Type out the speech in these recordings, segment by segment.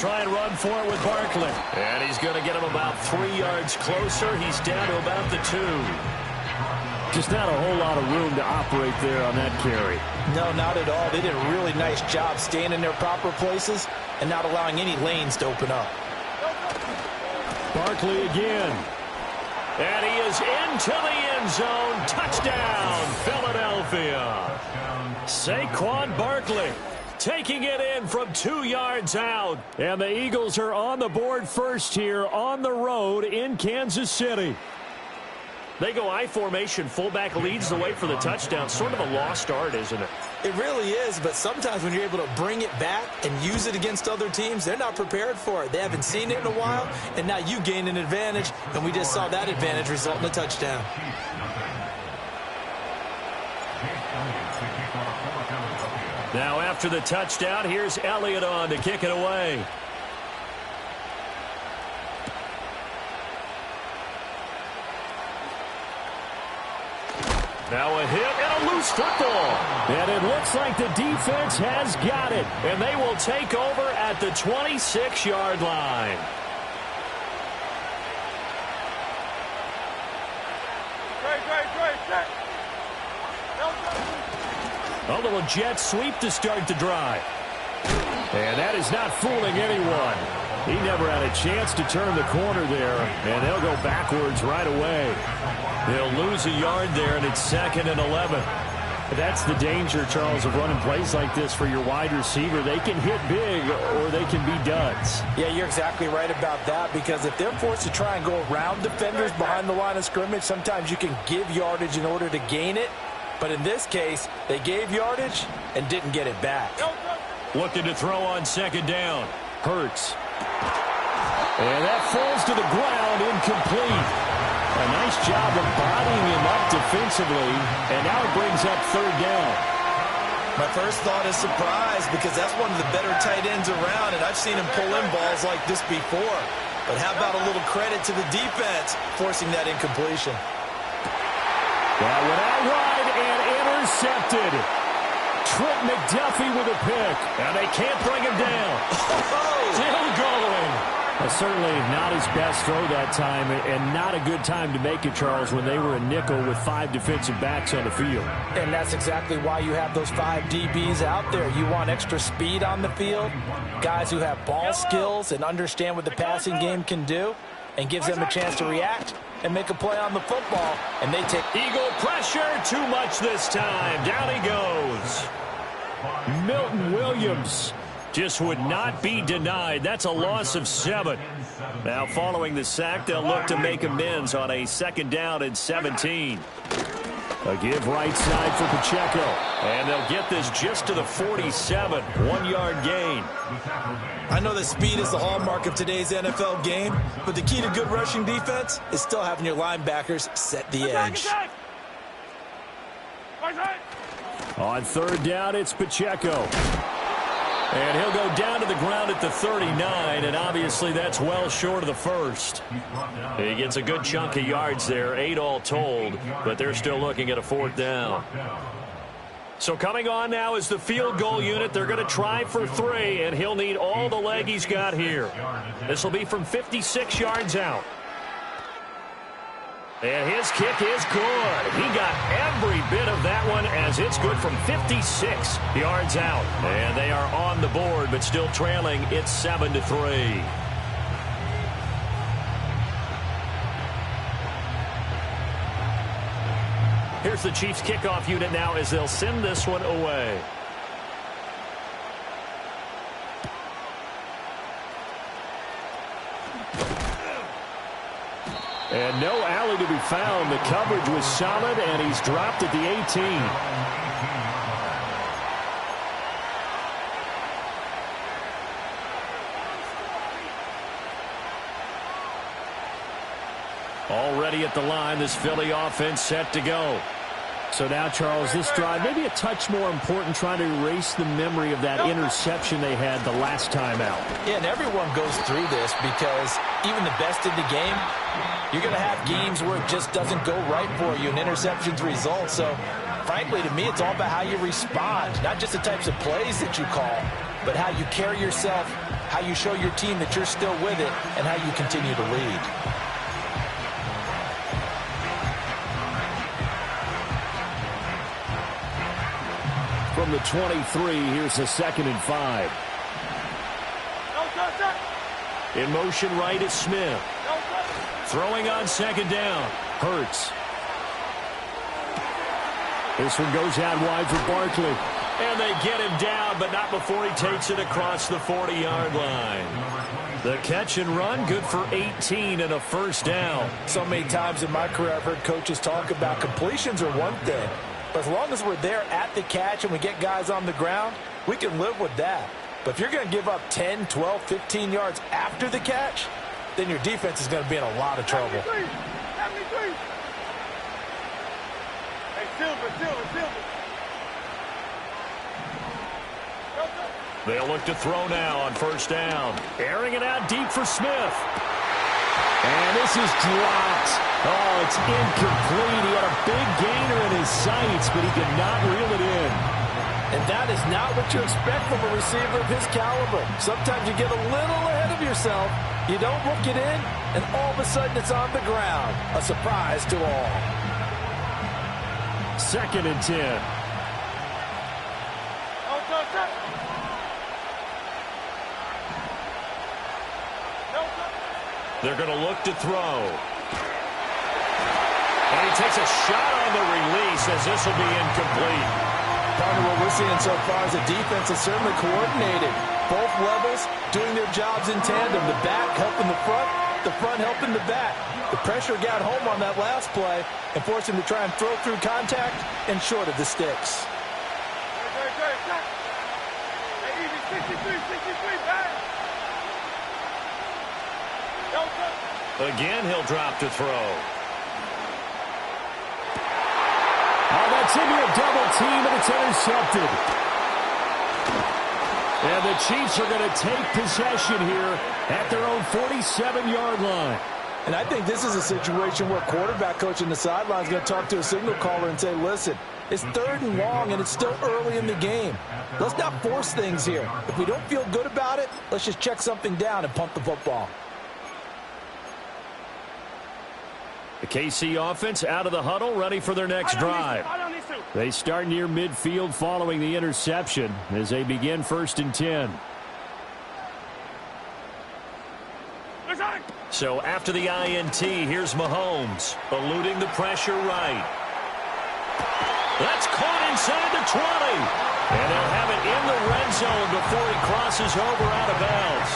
Try and run for it with Barkley. And he's going to get him about 3 yards closer. He's down to about the 2. Just not a whole lot of room to operate there on that carry. No, not at all. They did a really nice job staying in their proper places and not allowing any lanes to open up. Barkley again. And he is into the end zone. Touchdown, Philadelphia. Saquon Barkley taking it in from 2 yards out. And the Eagles are on the board first here on the road in Kansas City. They go I formation. Fullback leads the way for the touchdown. Sort of a lost art, isn't it? It really is, but sometimes when you're able to bring it back and use it against other teams, they're not prepared for it. They haven't seen it in a while, and now you gain an advantage, and we just saw that advantage result in a touchdown. Now after the touchdown, here's Elliott on to kick it away. Now a hit and a loose football. And it looks like the defense has got it. And they will take over at the 26-yard line. A little jet sweep to start the drive. And that is not fooling anyone. He never had a chance to turn the corner there. And they'll go backwards right away. They'll lose a yard there, and it's 2nd and 11. That's the danger, Charles, of running plays like this for your wide receiver. They can hit big or they can be duds. Yeah, you're exactly right about that, because if they're forced to try and go around defenders behind the line of scrimmage, sometimes you can give yardage in order to gain it. But in this case, they gave yardage and didn't get it back. Looking to throw on 2nd down. Hurts. And that falls to the ground, incomplete. A nice job of bodying him up defensively, and now it brings up 3rd down. My first thought is surprise, because that's one of the better tight ends around, and I've seen him pull in balls like this before. But how about a little credit to the defense forcing that incompletion? That went out wide and intercepted. Trent McDuffie with a pick, and they can't bring him down. Still going. Certainly not his best throw that time, and not a good time to make it, Charles, when they were a nickel with 5 defensive backs on the field. And that's exactly why you have those 5 DBs out there. You want extra speed on the field, guys who have ball skills and understand what the passing game can do, and gives them a chance to react and make a play on the football. And they take Eagle pressure, too much this time. Down he goes. Milton Williams just would not be denied. That's a loss of 7. Now following the sack, they'll look to make amends on a 2nd down and 17. A give right side for Pacheco. And they'll get this just to the 47. 1-yard gain. I know that speed is the hallmark of today's NFL game, but the key to good rushing defense is still having your linebackers set the edge. On 3rd down, it's Pacheco. And he'll go down to the ground at the 39, and obviously that's well short of the 1st. He gets a good chunk of yards there, 8 all told, but they're still looking at a 4th down. So coming on now is the field goal unit. They're going to try for 3, and he'll need all the leg he's got here. This will be from 56 yards out. And his kick is good. He got every bit of that one, as it's good from 56 yards out. And they are on the board, but still trailing. It's 7-3. Here's the Chiefs kickoff unit now as they'll send this one away. And no alley to be found. The coverage was solid, and he's dropped at the 18. Already at the line, this Philly offense set to go. So now, Charles, this drive, maybe a touch more important, trying to erase the memory of that interception they had the last time out. Yeah, and everyone goes through this, because even the best in the game, you're going to have games where it just doesn't go right for you, and interceptions result. So, frankly, to me, it's all about how you respond, not just the types of plays that you call, but how you carry yourself how you show your team that you're still with it, and how you continue to lead. From the 23, here's a 2nd and 5. In motion right is Smith. Throwing on 2nd down. Hurts. This one goes out wide for Barkley. And they get him down, but not before he takes it across the 40-yard line. The catch and run, good for 18 and a 1st down. So many times in my career I've heard coaches talk about completions are one thing. But as long as we're there at the catch and we get guys on the ground, we can live with that. But if you're going to give up 10, 12, 15 yards after the catch, then your defense is going to be in a lot of trouble. They'll look to throw now on 1st down. Airing it out deep for Smith. And this is dropped. Oh, it's incomplete. He had a big gainer in his sights, but he could not reel it in. And that is not what you expect from a receiver of his caliber. Sometimes you get a little ahead of yourself. You don't look it in, and all of a sudden it's on the ground. A surprise to all. 2nd and 10. They're going to look to throw. And he takes a shot on the release as this will be incomplete. Partner, what we're seeing so far is the defense is certainly coordinated. Both levels doing their jobs in tandem. The back helping the front helping the back. The pressure got home on that last play and forced him to try and throw through contact and short of the sticks. Again, he'll drop to throw. Oh, that's into a double team, and it's intercepted. And the Chiefs are going to take possession here at their own 47-yard line. And I think this is a situation where quarterback coach in the sideline is going to talk to a signal caller and say, listen, it's 3rd and long, and it's still early in the game. Let's not force things here. If we don't feel good about it, let's just check something down and punt the football. The KC offense out of the huddle, ready for their next drive. They start near midfield following the interception as they begin 1st and 10. So after the INT, here's Mahomes, eluding the pressure right. That's caught inside the 20. And they'll have it in the red zone before he crosses over out of bounds.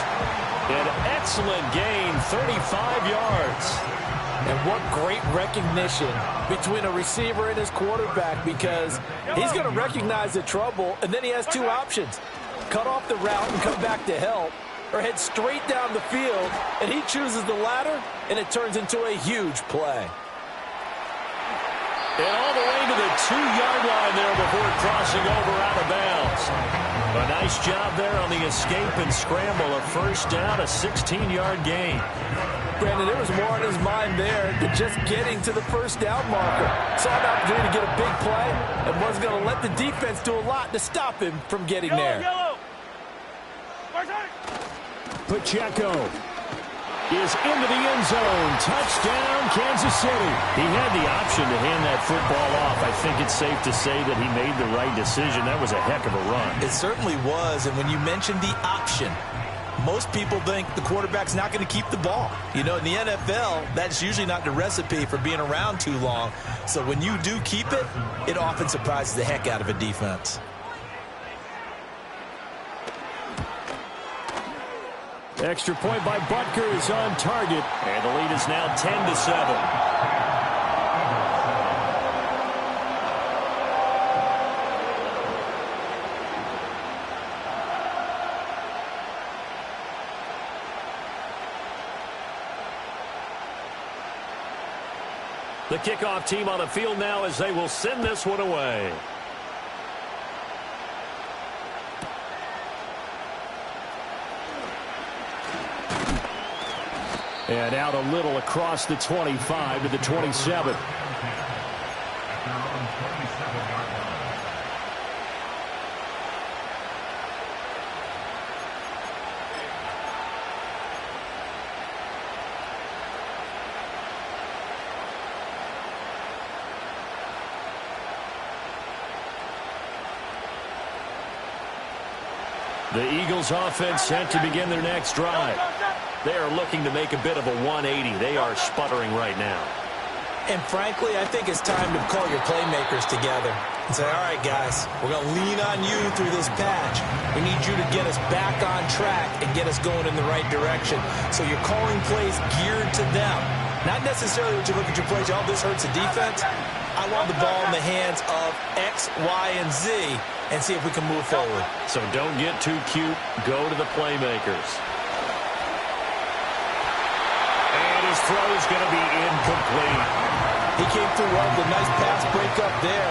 An excellent gain, 35 yards. And what great recognition between a receiver and his quarterback, because he's going to recognize the trouble, and then he has 2 options. Cut off the route and come back to help, or head straight down the field, and he chooses the latter, and it turns into a huge play. And all the way to the 2-yard line there before crossing over out of bounds. A nice job there on the escape and scramble. A 1st down, a 16-yard gain. Brandon, there was more on his mind there than just getting to the 1st down marker. Saw an opportunity to get a big play and was going to let the defense do a lot to stop him from getting there. Pacheco is into the end zone. Touchdown, Kansas City. He had the option to hand that football off. I think it's safe to say that he made the right decision. That was a heck of a run. It certainly was, and when you mentioned the option, most people think the quarterback's not going to keep the ball. You know, in the NFL, that's usually not the recipe for being around too long. So when you do keep it, it often surprises the heck out of a defense. Extra point by Butker is on target, and the lead is now 10-7. The kickoff team on the field now as they will send this one away. And out a little across the 25 to the 27. The Eagles offense set to begin their next drive. They are looking to make a bit of a 180. They are sputtering right now. And frankly, I think it's time to call your playmakers together and say, all right, guys, we're going to lean on you through this patch. We need you to get us back on track and get us going in the right direction. So you're calling plays geared to them. Not necessarily what you look at your plays, oh, this hurts the defense. I want the ball in the hands of X, Y, and Z and see if we can move forward. So don't get too cute. Go to the playmakers. And his throw is going to be incomplete. He came through well with a nice pass break up there.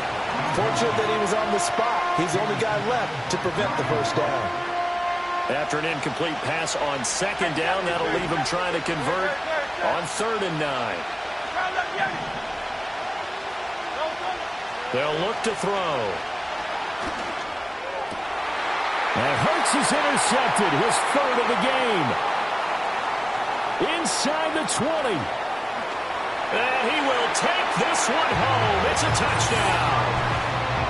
Fortunate that he was on the spot. He's the only guy left to prevent the first down. After an incomplete pass on second down, that'll leave him trying to convert on 3rd and 9. They'll look to throw. And Hurts is intercepted, his 3rd of the game. Inside the 20. And he will take this one home. It's a touchdown.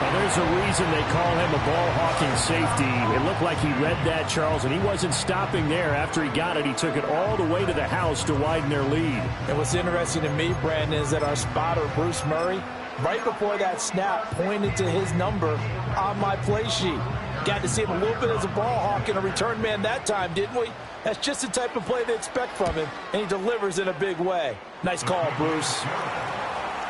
And there's a reason they call him a ball-hawking safety. It looked like he read that, Charles, and he wasn't stopping there. After he got it, he took it all the way to the house to widen their lead. And what's interesting to me, Brandon, is that our spotter, Bruce Murray, right before that snap, pointed to his number on my play sheet. Got to see him a little bit as a ball hawk and a return man that time, didn't we? That's just the type of play they expect from him, and he delivers in a big way. Nice call, Bruce.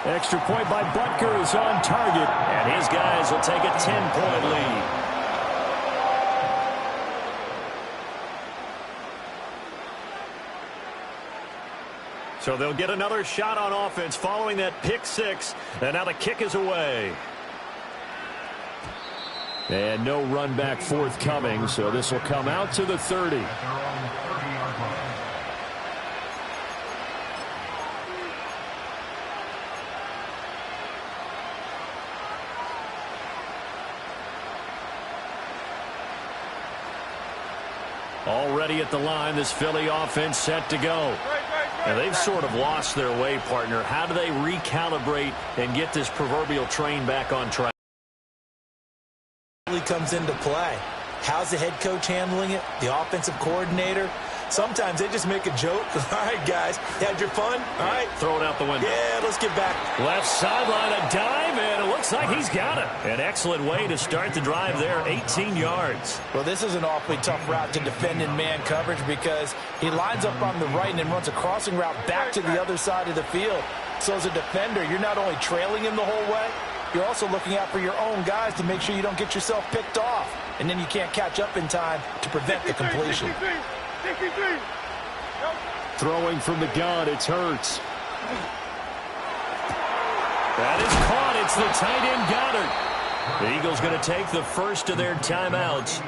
Extra point by Butker is on target. And his guys will take a 10-point lead. So they'll get another shot on offense following that pick six. And now the kick is away. And no run back forthcoming, so this will come out to the 30. Already at the line, this Philly offense set to go. And they've sort of lost their way, partner. How do they recalibrate and get this proverbial train back on track? Comes into play. How's the head coach handling it? The offensive coordinator? Sometimes they just make a joke. All right, guys, you had your fun? All right. Throw it out the window. Yeah, let's get back. Left sideline, a dive, and it looks like he's got it. An excellent way to start the drive there, 18 yards. Well, this is an awfully tough route to defend in man coverage because he lines up on the right and then runs a crossing route back to the other side of the field. So as a defender, you're not only trailing him the whole way, you're also looking out for your own guys to make sure you don't get yourself picked off. And then you can't catch up in time to prevent the completion. Throwing from the gun, it's Hurts. That is caught. It's the tight end Goddard. The Eagles going to take the first of their timeouts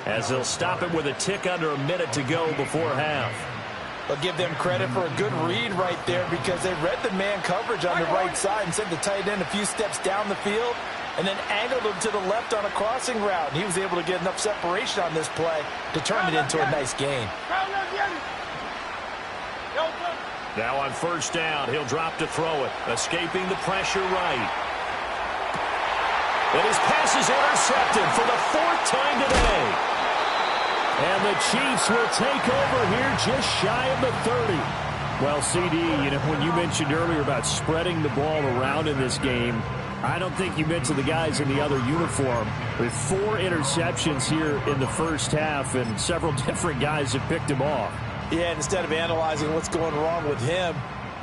as they'll stop it with a tick under a minute to go before half. I'll give them credit for a good read right there because they read the man coverage on the right side and sent the tight end a few steps down the field and then angled him to the left on a crossing route. He was able to get enough separation on this play to turn it into a nice gain. Now on first down, he'll drop to throw it, escaping the pressure right. And his pass is intercepted for the 4th time today. And the Chiefs will take over here just shy of the 30. Well, CD, you know, when you mentioned earlier about spreading the ball around in this game, I don't think you mentioned the guys in the other uniform. With 4 interceptions here in the first half, and several different guys have picked him off. Yeah, instead of analyzing what's going wrong with him,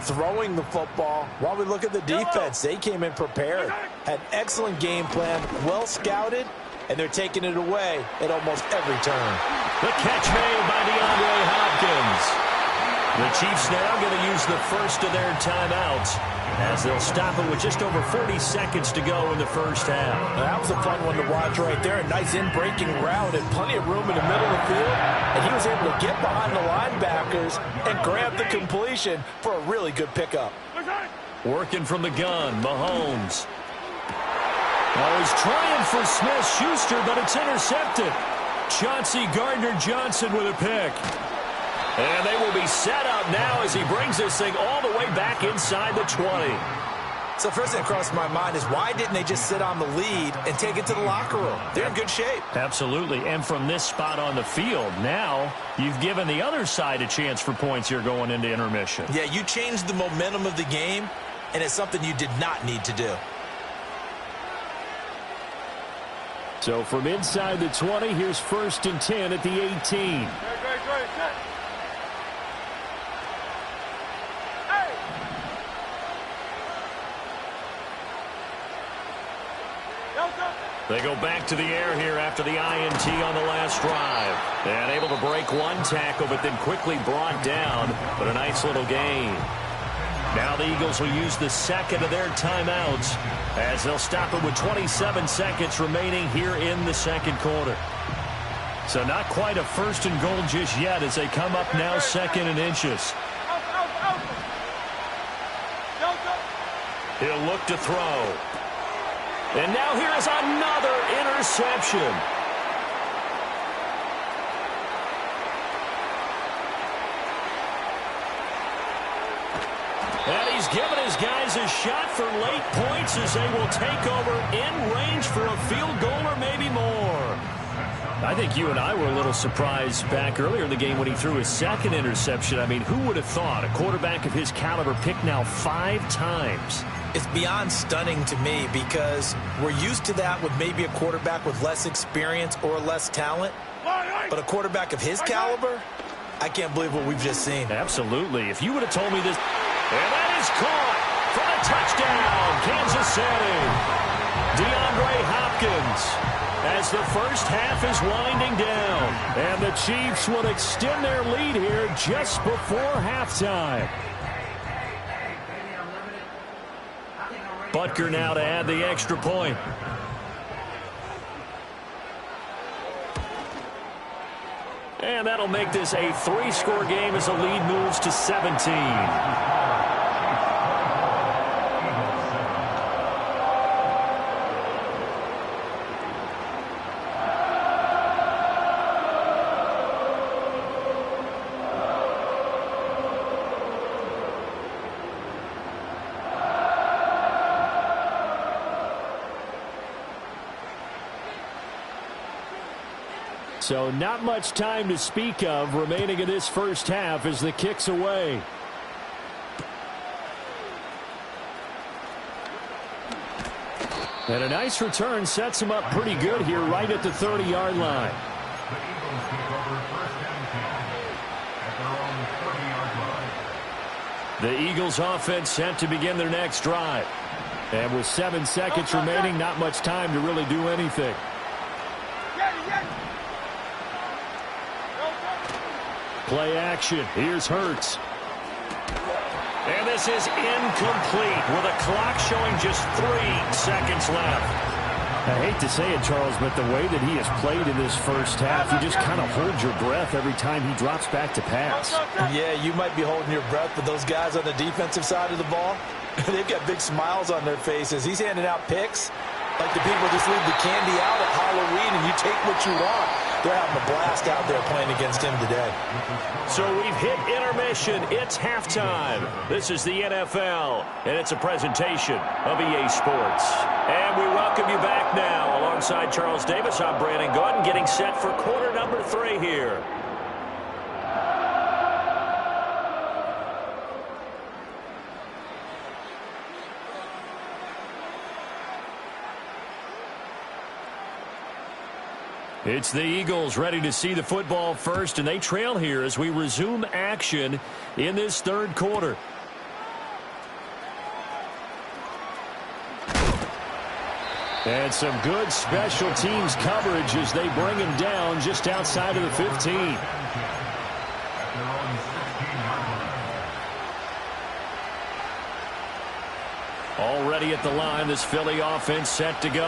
throwing the football, while we look at the defense, they came in prepared. Had an excellent game plan, well scouted, and they're taking it away at almost every turn. The catch made by DeAndre Hopkins. The Chiefs now going to use the first of their timeouts as they'll stop it with just over 40 seconds to go in the first half. That was a fun one to watch right there. A nice in-breaking route and plenty of room in the middle of the field. And he was able to get behind the linebackers and grab the completion for a really good pickup. Working from the gun, Mahomes. Oh, he's trying for Smith-Schuster, but it's intercepted. Chauncey Gardner-Johnson with a pick. And they will be set up now as he brings this thing all the way back inside the 20. So first thing that crosses my mind is why didn't they just sit on the lead and take it to the locker room? They're in good shape. Absolutely. And from this spot on the field, now you've given the other side a chance for points here going into intermission. Yeah, you changed the momentum of the game, and it's something you did not need to do. So from inside the 20, here's 1st and 10 at the 18. They go back to the air here after the INT on the last drive. And able to break one tackle, but then quickly brought down. But a nice little gain. Now the Eagles will use the second of their timeouts as they'll stop it with 27 seconds remaining here in the second quarter. So not quite a 1st and goal just yet as they come up now 2nd and inches. He'll look to throw. And now here is another interception. And he's given his guys a shot for late points as they will take over in range for a field goal or maybe more. I think you and I were a little surprised back earlier in the game when he threw his 2nd interception. I mean, who would have thought a quarterback of his caliber picked now 5 times? It's beyond stunning to me because we're used to that with maybe a quarterback with less experience or less talent. But a quarterback of his caliber, I can't believe what we've just seen. Absolutely. If you would have told me this. And that is caught for the touchdown, Kansas City. DeAndre Hopkins as the first half is winding down. And the Chiefs will extend their lead here just before halftime. Butker now to add the extra point. And that'll make this a 3-score game as the lead moves to 17. So not much time to speak of remaining in this first half as the kick's away. And a nice return sets him up pretty good here right at the 30-yard line. The Eagles offense set to begin their next drive. And with 7 seconds remaining, not much time to really do anything. Play action. Here's Hurts. And this is incomplete with a clock showing just 3 seconds left. I hate to say it, Charles, but the way that he has played in this first half, you just kind of hold your breath every time he drops back to pass. Yeah, you might be holding your breath, but those guys on the defensive side of the ball, they've got big smiles on their faces. He's handing out picks like the people just leave the candy out at Halloween and you take what you want. They're having a blast out there playing against him today. So we've hit intermission. It's halftime. This is the NFL, and it's a presentation of EA Sports. And we welcome you back now. Alongside Charles Davis, I'm Brandon Gordon, getting set for quarter number 3 here. It's the Eagles ready to see the football first, and they trail here as we resume action in this third quarter. And some good special teams coverage as they bring him down just outside of the 15. Already at the line, this Philly offense set to go.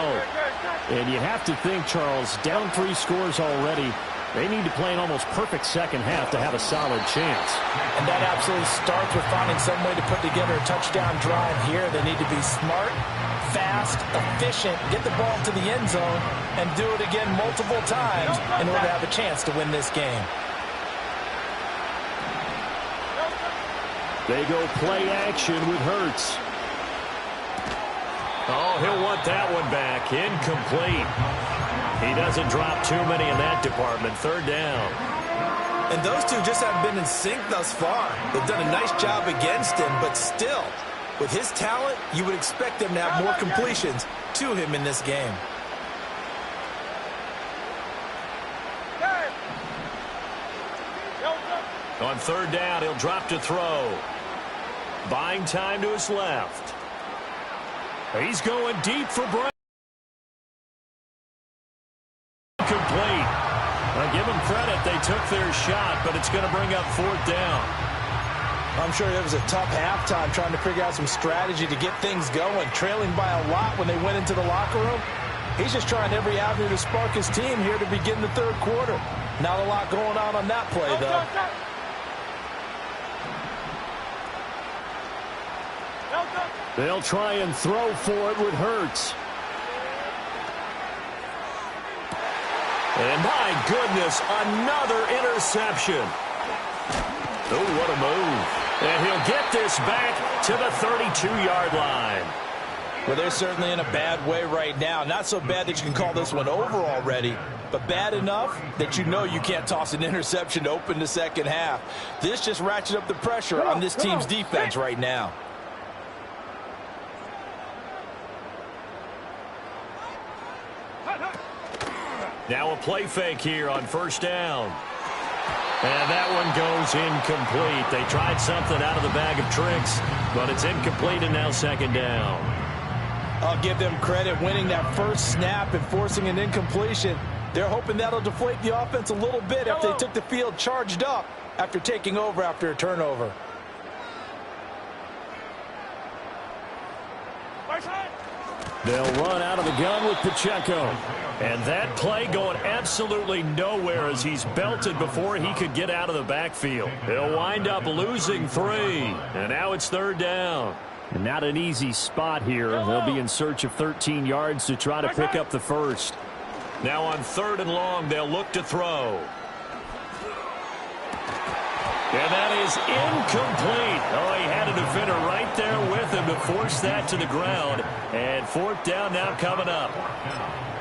And you have to think, Charles, down 3 scores already. They need to play an almost perfect second half to have a solid chance. And that absolutely starts with finding some way to put together a touchdown drive here. They need to be smart, fast, efficient, get the ball to the end zone, and do it again multiple times in order to have a chance to win this game. They go play action with Hurts. Oh, he'll want that one back. Incomplete. He doesn't drop too many in that department. Third down. And those two just haven't been in sync thus far. They've done a nice job against him, but still, with his talent, you would expect them to have more completions to him in this game. On third down, he'll drop to throw. Buying time to his left. He's going deep for Brown. Complete. I'll give them credit. They took their shot, but it's going to bring up fourth down. I'm sure it was a tough halftime trying to figure out some strategy to get things going, trailing by a lot when they went into the locker room. He's just trying every avenue to spark his team here to begin the third quarter. Not a lot going on that play, though. They'll try and throw for it with Hurts. And my goodness, another interception. Oh, what a move. And he'll get this back to the 32-yard line. Well, they're certainly in a bad way right now. Not so bad that you can call this one over already, but bad enough that you know you can't toss an interception to open the second half. This just ratchets up the pressure on this team's defense right now. Now a play fake here on first down. And that one goes incomplete. They tried something out of the bag of tricks, but it's incomplete and now second down. I'll give them credit winning that first snap and forcing an incompletion. They're hoping that'll deflate the offense a little bit after they took the field charged up after taking over after a turnover. They'll run out of the gun with Pacheco. And that play going absolutely nowhere as he's belted before he could get out of the backfield. He'll wind up losing 3. And now it's third down. And not an easy spot here. They'll be in search of 13 yards to try to pick up the first. Now on third and long, they'll look to throw. And that is incomplete. Oh, he had a defender right there with him to force that to the ground. And fourth down now coming up.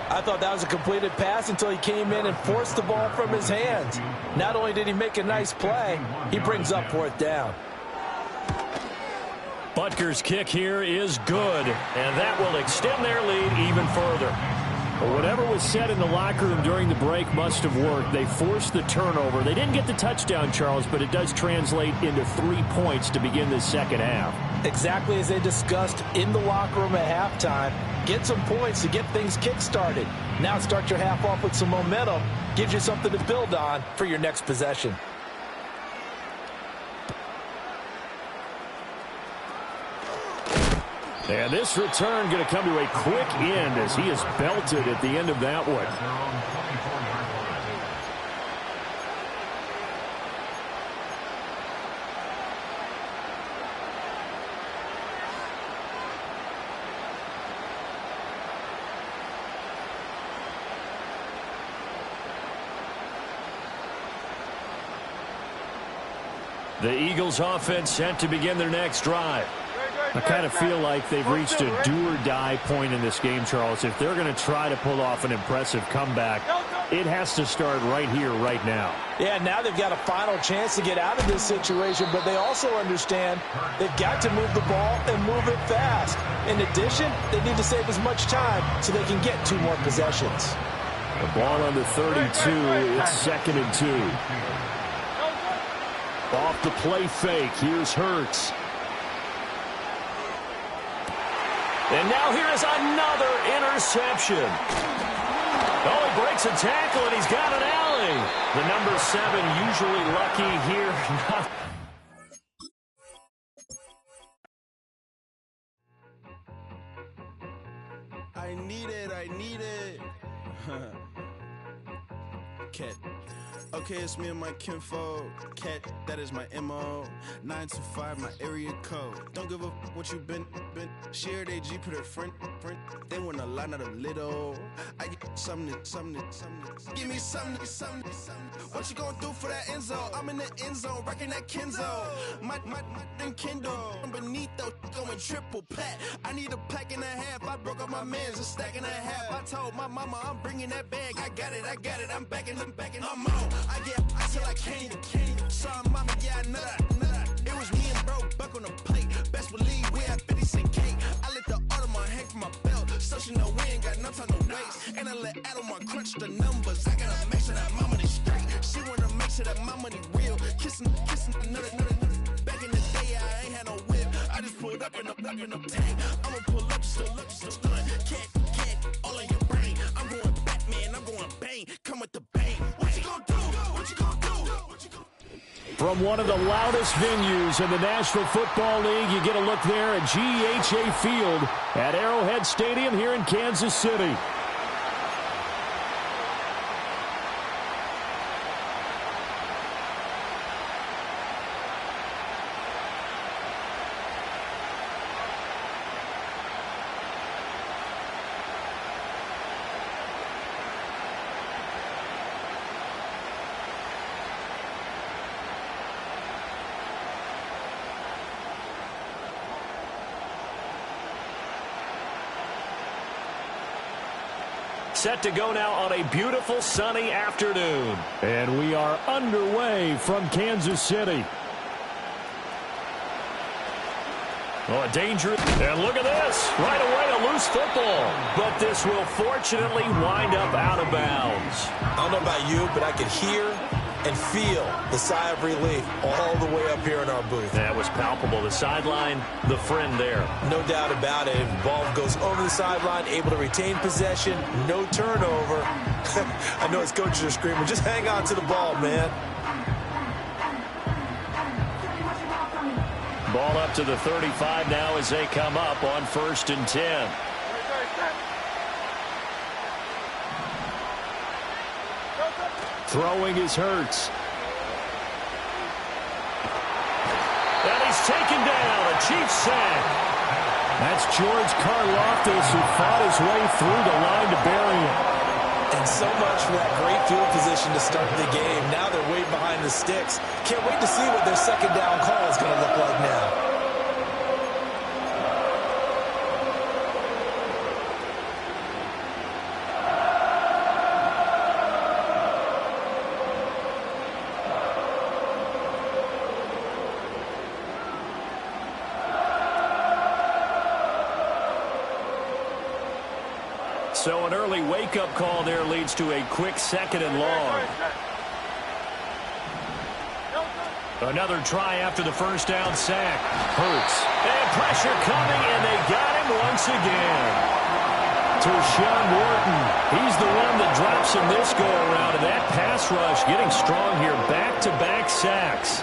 I thought that was a completed pass until he came in and forced the ball from his hands. Not only did he make a nice play, he brings up fourth down. Butker's kick here is good, and that will extend their lead even further. Well, whatever was said in the locker room during the break must have worked. They forced the turnover. They didn't get the touchdown, Charles, but it does translate into 3 points to begin the second half. Exactly as they discussed in the locker room at halftime. Get some points to get things kick-started. Now start your half off with some momentum. Gives you something to build on for your next possession. And this return going to come to a quick end as he is belted at the end of that one. The Eagles offense set to begin their next drive. I kind of feel like they've reached a do-or-die point in this game, Charles. If they're going to try to pull off an impressive comeback, it has to start right here, right now. Yeah, now they've got a final chance to get out of this situation, but they also understand they've got to move the ball and move it fast. In addition, they need to save as much time so they can get 2 more possessions. The ball on the 32, it's 2nd and 2. Off the play fake, here's Hurts. And now here is another interception. Oh, he breaks a tackle, and he's got an alley. The number 7 usually lucky here. I need it. Okay, it's me and my kinfolk. Cat, that is my MO. 925, my area code. Don't give a what you been. Shared AG, put her friend. They want a lot, not a little. I get something. Give me something. What you gonna do for that end zone? I'm in the end zone, rocking that Kenzo. My Kindle. Beneath though, going triple plat. I need a pack and a half. I broke up my mans, a stack and a half. I told my mama I'm bringing that bag. I got it. I'm backing, I'm on. I till I can't. Sorry, mama, yeah, I know that. It was me and bro, buck on the plate. Best believe we had 50 cent cake. I let the Audemars hang from my belt. So she know we ain't got no time to waste. And I let Adelmar crunch the numbers. I gotta make sure that my money straight. She wanna make sure that my money real. Kissing another. Back in the day, I ain't had no whip. I just pulled up in the tank. I'ma pull up, just stun. Cat, all in your brain. I'm going Batman, I'm going bang. Come with the bang. What you gonna do? From one of the loudest venues in the National Football League, you get a look there at GEHA Field at Arrowhead Stadium here in Kansas City. Set to go now on a beautiful sunny afternoon. And we are underway from Kansas City. Oh, a dangerous. And look at this. Right away, a loose football. But this will fortunately wind up out of bounds. I don't know about you, but I could hear and feel the sigh of relief all the way up here in our booth. That was palpable. The sideline, the friend there. No doubt about it. If the ball goes over the sideline, able to retain possession, no turnover. I know his coaches are screaming, just hang on to the ball, man. Ball up to the 35 now as they come up on 1st and 10. Throwing is Hurts. And he's taken down. A Chiefs sack. That's George Karlaftis who fought his way through the line to bury him. And so much for that great field position to start the game. Now they're way behind the sticks. Can't wait to see what their second down call is going to look like now. So an early wake-up call there leads to a quick 2nd and long. Another try after the first down sack. Hurts. And pressure coming, and they got him once again. Tershawn Wharton, he's the one that drops him this go-around, and that pass rush getting strong here. Back-to-back sacks.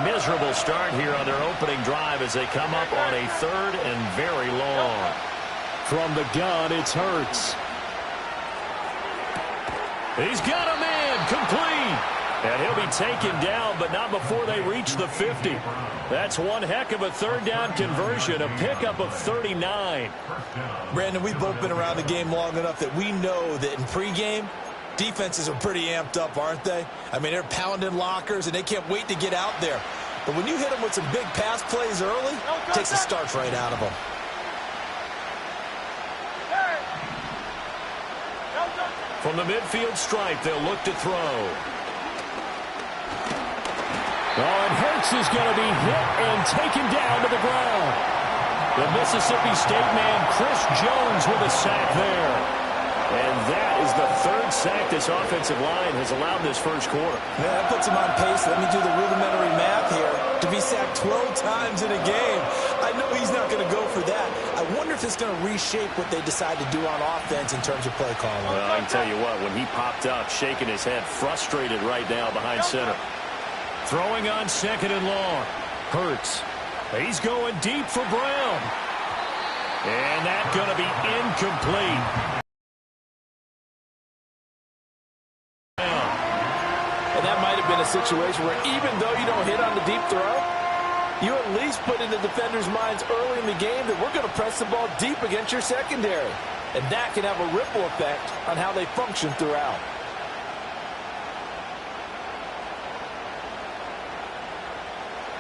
Miserable start here on their opening drive as they come up on a 3rd and very long. From the gun, it's Hurts. He's got a man complete. And he'll be taken down, but not before they reach the 50. That's one heck of a 3rd down conversion, a pickup of 39. Brandon, we've both been around the game long enough that we know that in pregame, defenses are pretty amped up, aren't they? I mean, they're pounding lockers, and they can't wait to get out there. But when you hit them with some big pass plays early, it takes the starch right out of them. From the midfield stripe, they'll look to throw. Oh, and Hurts is going to be hit and taken down to the ground. The Mississippi State man, Chris Jones, with a sack there. And that is the 3rd sack this offensive line has allowed this first quarter. Man, that puts him on pace. Let me do the rudimentary math here. To be sacked 12 times in a game, I know he's not going to go for that. I wonder if it's going to reshape what they decide to do on offense in terms of play calling. Well, I can tell you what, when he popped up, shaking his head, frustrated right now behind center. Throwing on 2nd and long. Hurts. He's going deep for Brown. And that's going to be incomplete. And that might have been a situation where even though you don't hit on the deep throw, you at least put in the defenders' minds early in the game that we're going to press the ball deep against your secondary. And that can have a ripple effect on how they function throughout.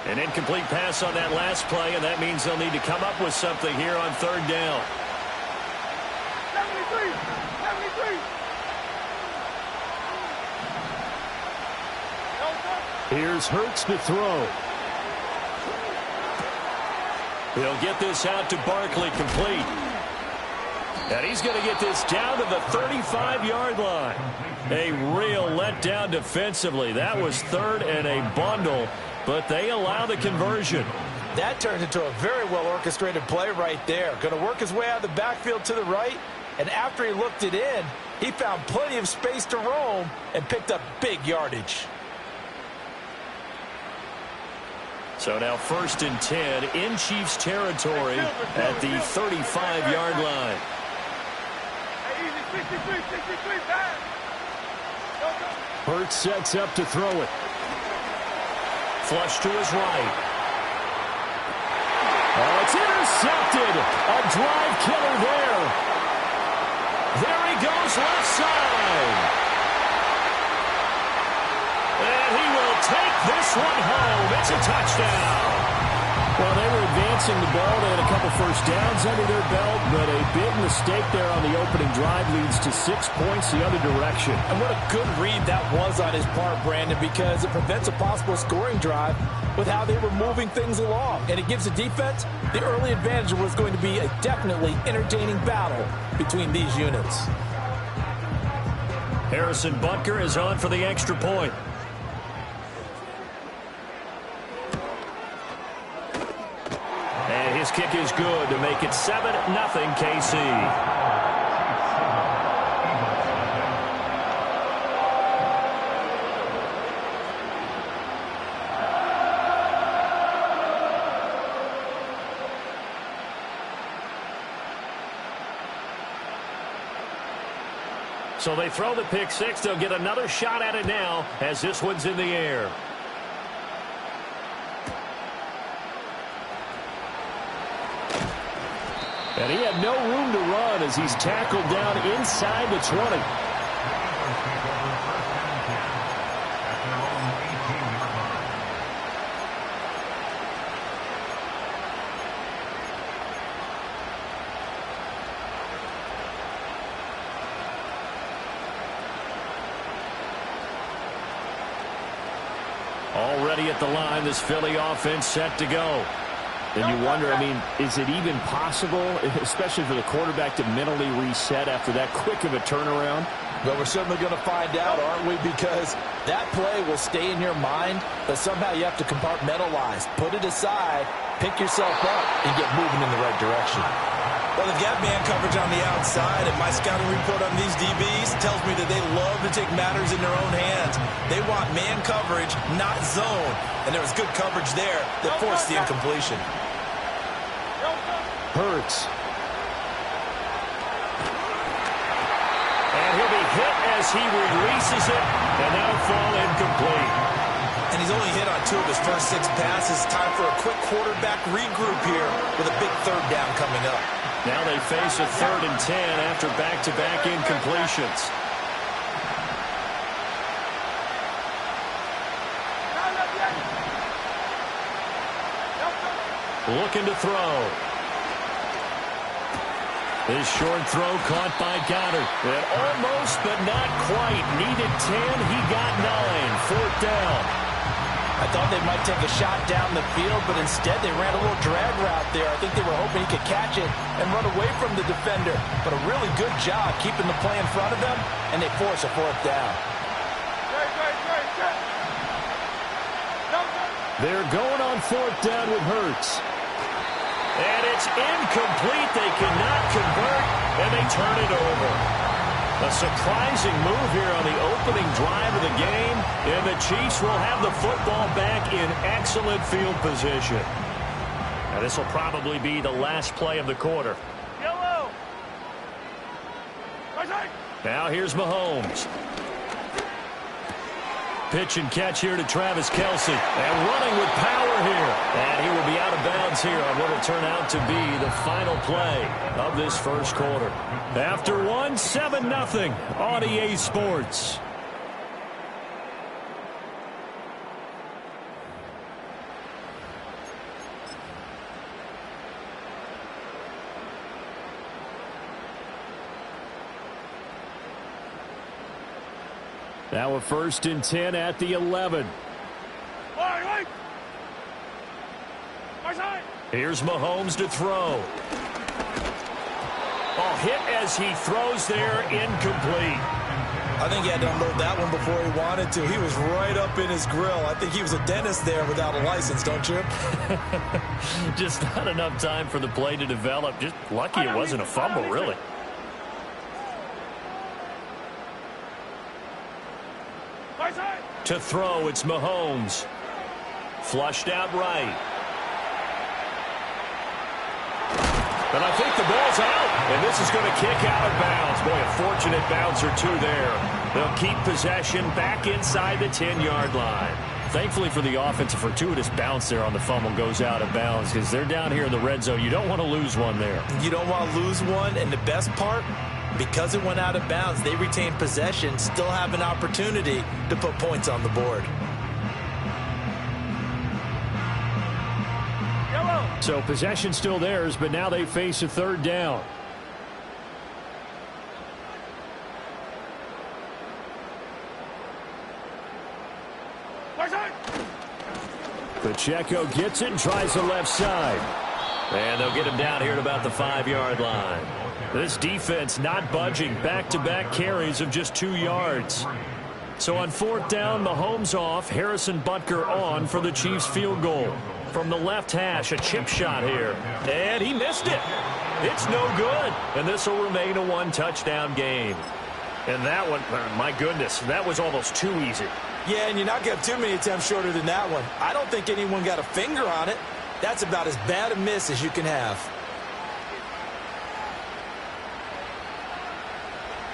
An incomplete pass on that last play, and that means they'll need to come up with something here on third down. 73. Here's Hurts to throw. He'll get this out to Barkley, complete. And he's going to get this down to the 35-yard line. A real letdown defensively. That was third and a bundle, but they allow the conversion. That turned into a very well-orchestrated play right there. Going to work his way out of the backfield to the right, and after he looked it in, he found plenty of space to roam and picked up big yardage. So now 1st and 10 in Chiefs territory at the 35-yard line. Hurts sets up to throw it. Flush to his right. Oh, it's intercepted. A drive killer there. There he goes, left side. And he will take this one home. It's a touchdown. Well, they were advancing the ball. They had a couple first downs under their belt, but a big mistake there on the opening drive leads to 6 points the other direction. And what a good read that was on his part, Brandon, because it prevents a possible scoring drive with how they were moving things along. And it gives the defense the early advantage of what's going to be a definitely entertaining battle between these units. Harrison Butker is on for the extra point. And his kick is good to make it 7-0 KC. So they throw the pick six. They'll get another shot at it now as this one's in the air. And he had no room to run as he's tackled down inside the 20. Already at the line, this Philly offense set to go. And you wonder, I mean, is it even possible, especially for the quarterback, to mentally reset after that quick of a turnaround? Well, we're certainly going to find out, aren't we? Because that play will stay in your mind, but somehow you have to compartmentalize. Put it aside, pick yourself up, and get moving in the right direction. Well, they've got man coverage on the outside, and my scouting report on these DBs tells me that they love to take matters in their own hands. They want man coverage, not zone. And there was good coverage there that forced the incompletion. Hurts. And he'll be hit as he releases it, and that'll fall incomplete. And he's only hit on 2 of his first 6 passes. Time for a quick quarterback regroup here with a big third down coming up. Now they face a 3rd and 10 after back-to-back incompletions. Looking to throw. His short throw caught by Goddard. And almost, but not quite. Needed 10. He got 9. 4th down. I thought they might take a shot down the field, but instead they ran a little drag route there. I think they were hoping he could catch it and run away from the defender. But a really good job keeping the play in front of them, and they force a 4th down. They're going on 4th down with Hurts. And it's incomplete. They cannot convert, and they turn it over. A surprising move here on the opening drive of the game, and the Chiefs will have the football back in excellent field position. Now this will probably be the last play of the quarter. Yellow. Now here's Mahomes. Pitch and catch here to Travis Kelce. And running with power here. And he will be out of bounds here on what will turn out to be the final play of this first quarter. After one, 7-0 on EA Sports. Now a 1st and 10 at the 11. Here's Mahomes to throw. Oh, hit as he throws there, incomplete. I think he had to unload that one before he wanted to. He was right up in his grill. I think he was a dentist there without a license, don't you? Just not enough time for the play to develop. Just lucky it wasn't a fumble, really. To throw, it's Mahomes. Flushed out right. And I think the ball's out. And this is going to kick out of bounds. Boy, a fortunate bounce or two there. They'll keep possession back inside the 10-yard line. Thankfully for the offense, a fortuitous bounce there on the fumble goes out of bounds because they're down here in the red zone. You don't want to lose one there. You don't want to lose one, and the best part, because it went out of bounds, they retain possession, still have an opportunity to put points on the board. So possession still theirs, but now they face a 3rd down. Pacheco gets it and tries the left side. And they'll get him down here at about the 5-yard line. This defense not budging. Back-to-back carries of just 2 yards. So on 4th down, Mahomes off. Harrison Butker on for the Chiefs field goal. From the left hash, a chip shot here. And he missed it. It's no good. And this will remain a 1-touchdown game. And that one, my goodness, that was almost too easy. Yeah, and you're not going to have too many attempts shorter than that one. I don't think anyone got a finger on it. That's about as bad a miss as you can have.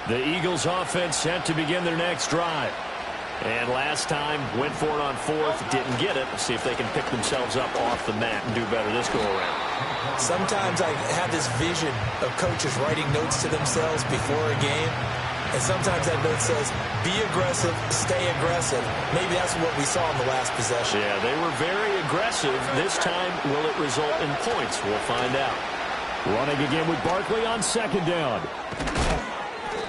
The Eagles offense set to begin their next drive. And last time, went for it on 4th, didn't get it. See if they can pick themselves up off the mat and do better this go-around. Sometimes I have this vision of coaches writing notes to themselves before a game. And sometimes that note says, be aggressive, stay aggressive. Maybe that's what we saw in the last possession. Yeah, they were very aggressive. This time, will it result in points? We'll find out. Running again with Barkley on 2nd down.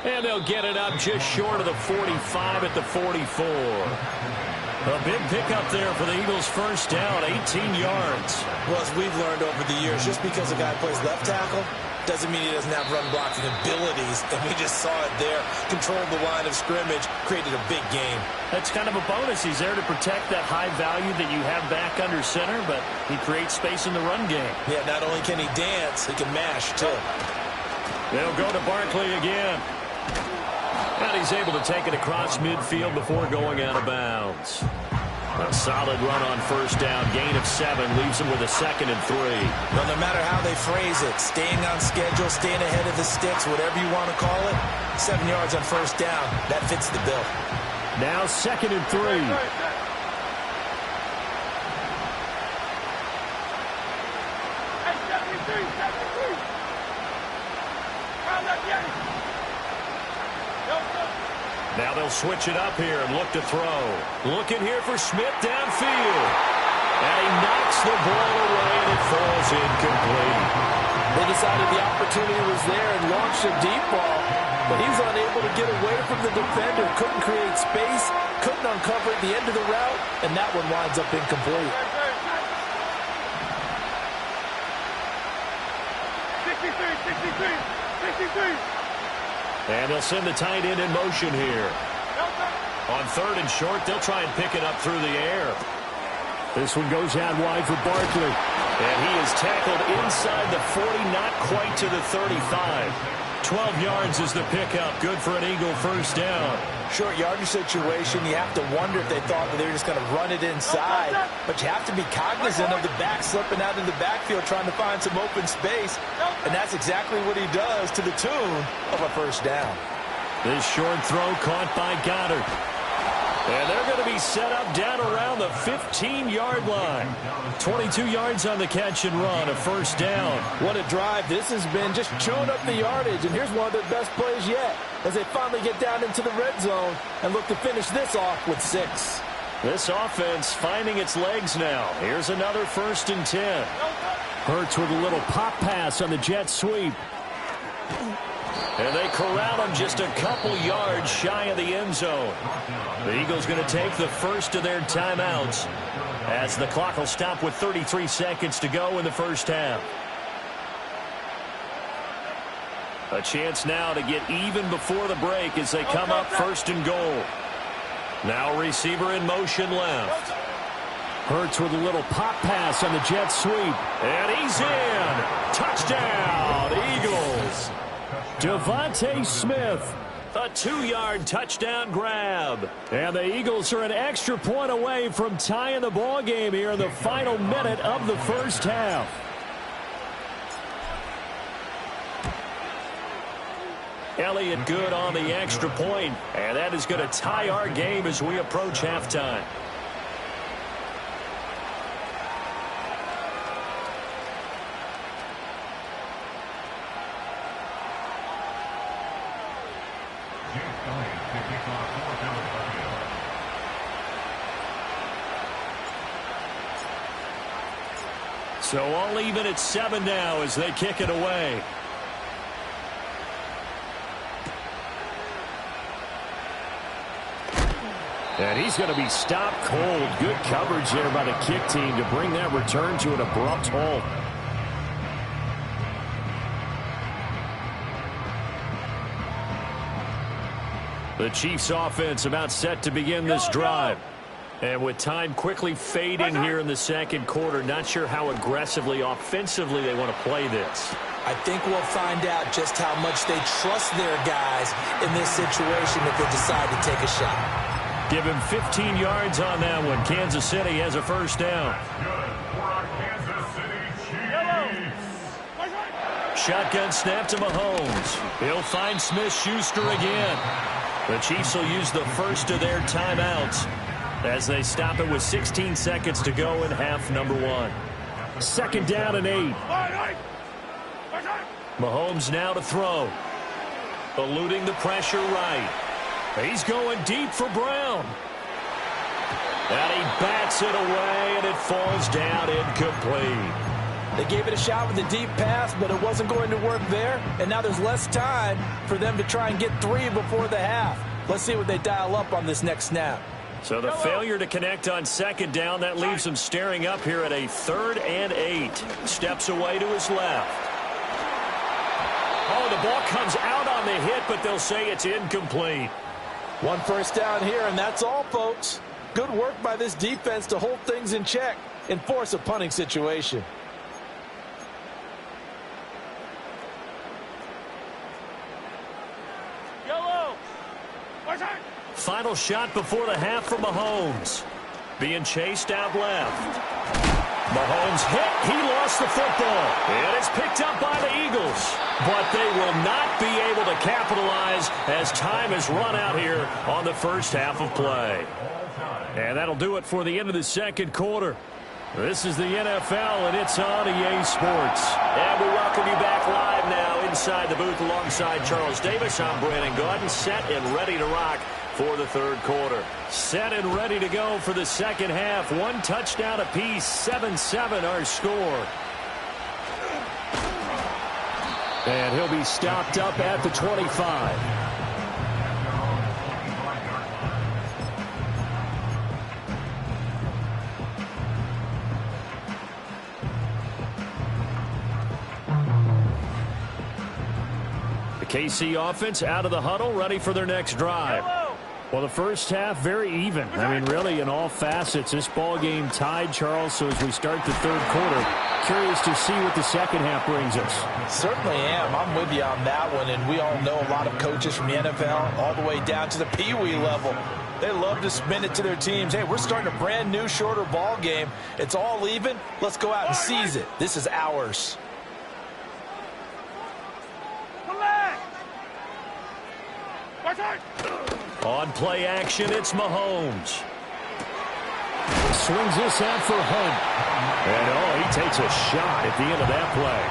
And they'll get it up just short of the 45 at the 44. A big pickup there for the Eagles' 1st down, 18 yards. Well, as we've learned over the years, just because a guy plays left tackle doesn't mean he doesn't have run blocking abilities. And we just saw it there. Controlled the line of scrimmage, created a big game. That's kind of a bonus. He's there to protect that high value that you have back under center, but he creates space in the run game. Yeah, not only can he dance, he can mash, too. They'll go to Barkley again. And he's able to take it across midfield before going out of bounds. A solid run on 1st down. Gain of 7 leaves him with a 2nd and 3. Well, no matter how they phrase it, staying on schedule, staying ahead of the sticks, whatever you want to call it, 7 yards on 1st down, that fits the bill. Now 2nd and 3. Now they'll switch it up here and look to throw. Looking here for Smith downfield. And he knocks the ball away and it falls incomplete. They decided the opportunity was there and launched a deep ball, but he was unable to get away from the defender. Couldn't create space, couldn't uncover at the end of the route, and that one winds up incomplete. 63. And they'll send the tight end in motion here. On 3rd and short, they'll try and pick it up through the air. This one goes out wide for Barkley. And he is tackled inside the 40, not quite to the 35. 12 yards is the pickup. Good for an Eagle first down. Short yardage situation, you have to wonder if they thought that they were just going to run it inside. But you have to be cognizant of the back slipping out of the backfield trying to find some open space. And that's exactly what he does to the tune of a first down. This short throw caught by Goddard. And they're going to be set up down around the 15-yard line. 22 yards on the catch and run, a first down. What a drive this has been, just chewing up the yardage. And here's one of their best plays yet as they finally get down into the red zone and look to finish this off with 6. This offense finding its legs now. Here's another 1st and 10. Hurts with a little pop pass on the jet sweep. And they corral him just a couple yards shy of the end zone. The Eagles going to take the first of their timeouts as the clock will stop with 33 seconds to go in the first half. A chance now to get even before the break as they come up 1st and goal. Now receiver in motion left. Hurts with a little pop pass on the jet sweep. And he's in. Touchdown, Eagles. Devontae Smith. A 2-yard touchdown grab. And the Eagles are an extra point away from tying the ball game here in the final minute of the first half. Elliott good on the extra point, and that is going to tie our game as we approach halftime. So all even at 7 now as they kick it away. And he's going to be stopped cold. Good coverage there by the kick team to bring that return to an abrupt halt. The Chiefs offense about set to begin this drive. And with time quickly fading here in the second quarter, not sure how aggressively, offensively they want to play this. I think we'll find out just how much they trust their guys in this situation if they decide to take a shot. Give him 15 yards on that one. Kansas City has a first down. Shotgun snap to Mahomes. He'll find Smith-Schuster again. The Chiefs will use the first of their timeouts as they stop it with 16 seconds to go in half number 1. 2nd down and 8. Mahomes now to throw. Eluding the pressure right. He's going deep for Brown. And he bats it away, and it falls down incomplete. They gave it a shot with a deep pass, but it wasn't going to work there. And now there's less time for them to try and get 3 before the half. Let's see what they dial up on this next snap. So the failure to connect on 2nd down, that leaves him staring up here at a 3rd and 8. Steps away to his left. Oh, the ball comes out on the hit, but they'll say it's incomplete. 1 first down here, and that's all, folks. Good work by this defense to hold things in check and force a punting situation. Final shot before the half for Mahomes. Being chased out left. Mahomes hit. He lost the football. And it's picked up by the Eagles. But they will not be able to capitalize as time has run out here on the first half of play. And that'll do it for the end of the second quarter. This is the NFL, and it's on EA Sports. And we welcome you back live now inside the booth alongside Charles Davis. I'm Brandon Gaudin, set and ready to rock for the third quarter. Set and ready to go for the second half. 1 touchdown apiece, 7-7 our score. And he'll be stopped up at the 25. The KC offense out of the huddle, ready for their next drive. Well, the first half, very even. I mean, really, in all facets, this ball game tied, Charles. So as we start the third quarter, curious to see what the second half brings us. Certainly am. I'm with you on that one. And we all know a lot of coaches from the NFL all the way down to the Pee-wee level. They love to spin it to their teams. Hey, we're starting a brand new, shorter ball game. It's all even. Let's go out and seize it. This is ours. On play action, it's Mahomes. Swings this out for Hunt. And, he takes a shot at the end of that play.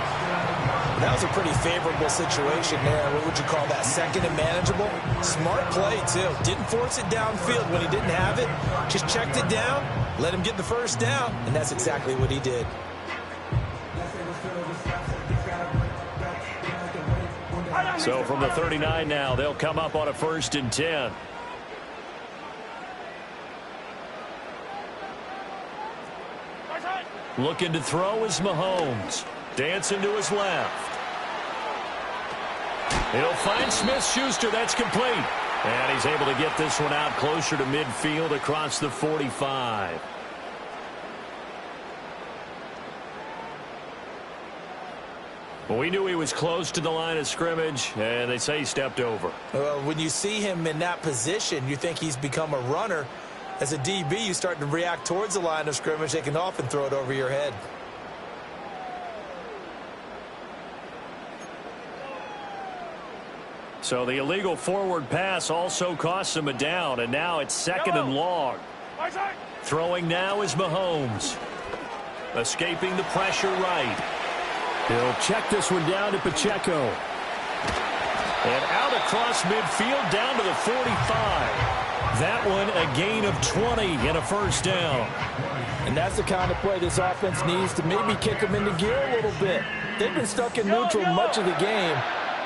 That was a pretty favorable situation there. What would you call that? Second and manageable? Smart play, too. Didn't force it downfield when he didn't have it. Just checked it down, let him get the first down, and that's exactly what he did. So from the 39 now, they'll come up on a 1st and 10. Looking to throw is Mahomes. Dancing to his left. He'll find Smith-Schuster. That's complete. And he's able to get this one out closer to midfield across the 45. Well, we knew he was close to the line of scrimmage, and they say he stepped over. Well, when you see him in that position, you think he's become a runner. As a DB, you start to react towards the line of scrimmage. They can often throw it over your head. So the illegal forward pass also costs him a down, and now it's 2nd and long. Throwing now is Mahomes. Escaping the pressure right. He'll check this one down to Pacheco. And out across midfield down to the 45. That one a gain of 20 and a 1st down. And that's the kind of play this offense needs to maybe kick them into gear a little bit. They've been stuck in neutral much of the game.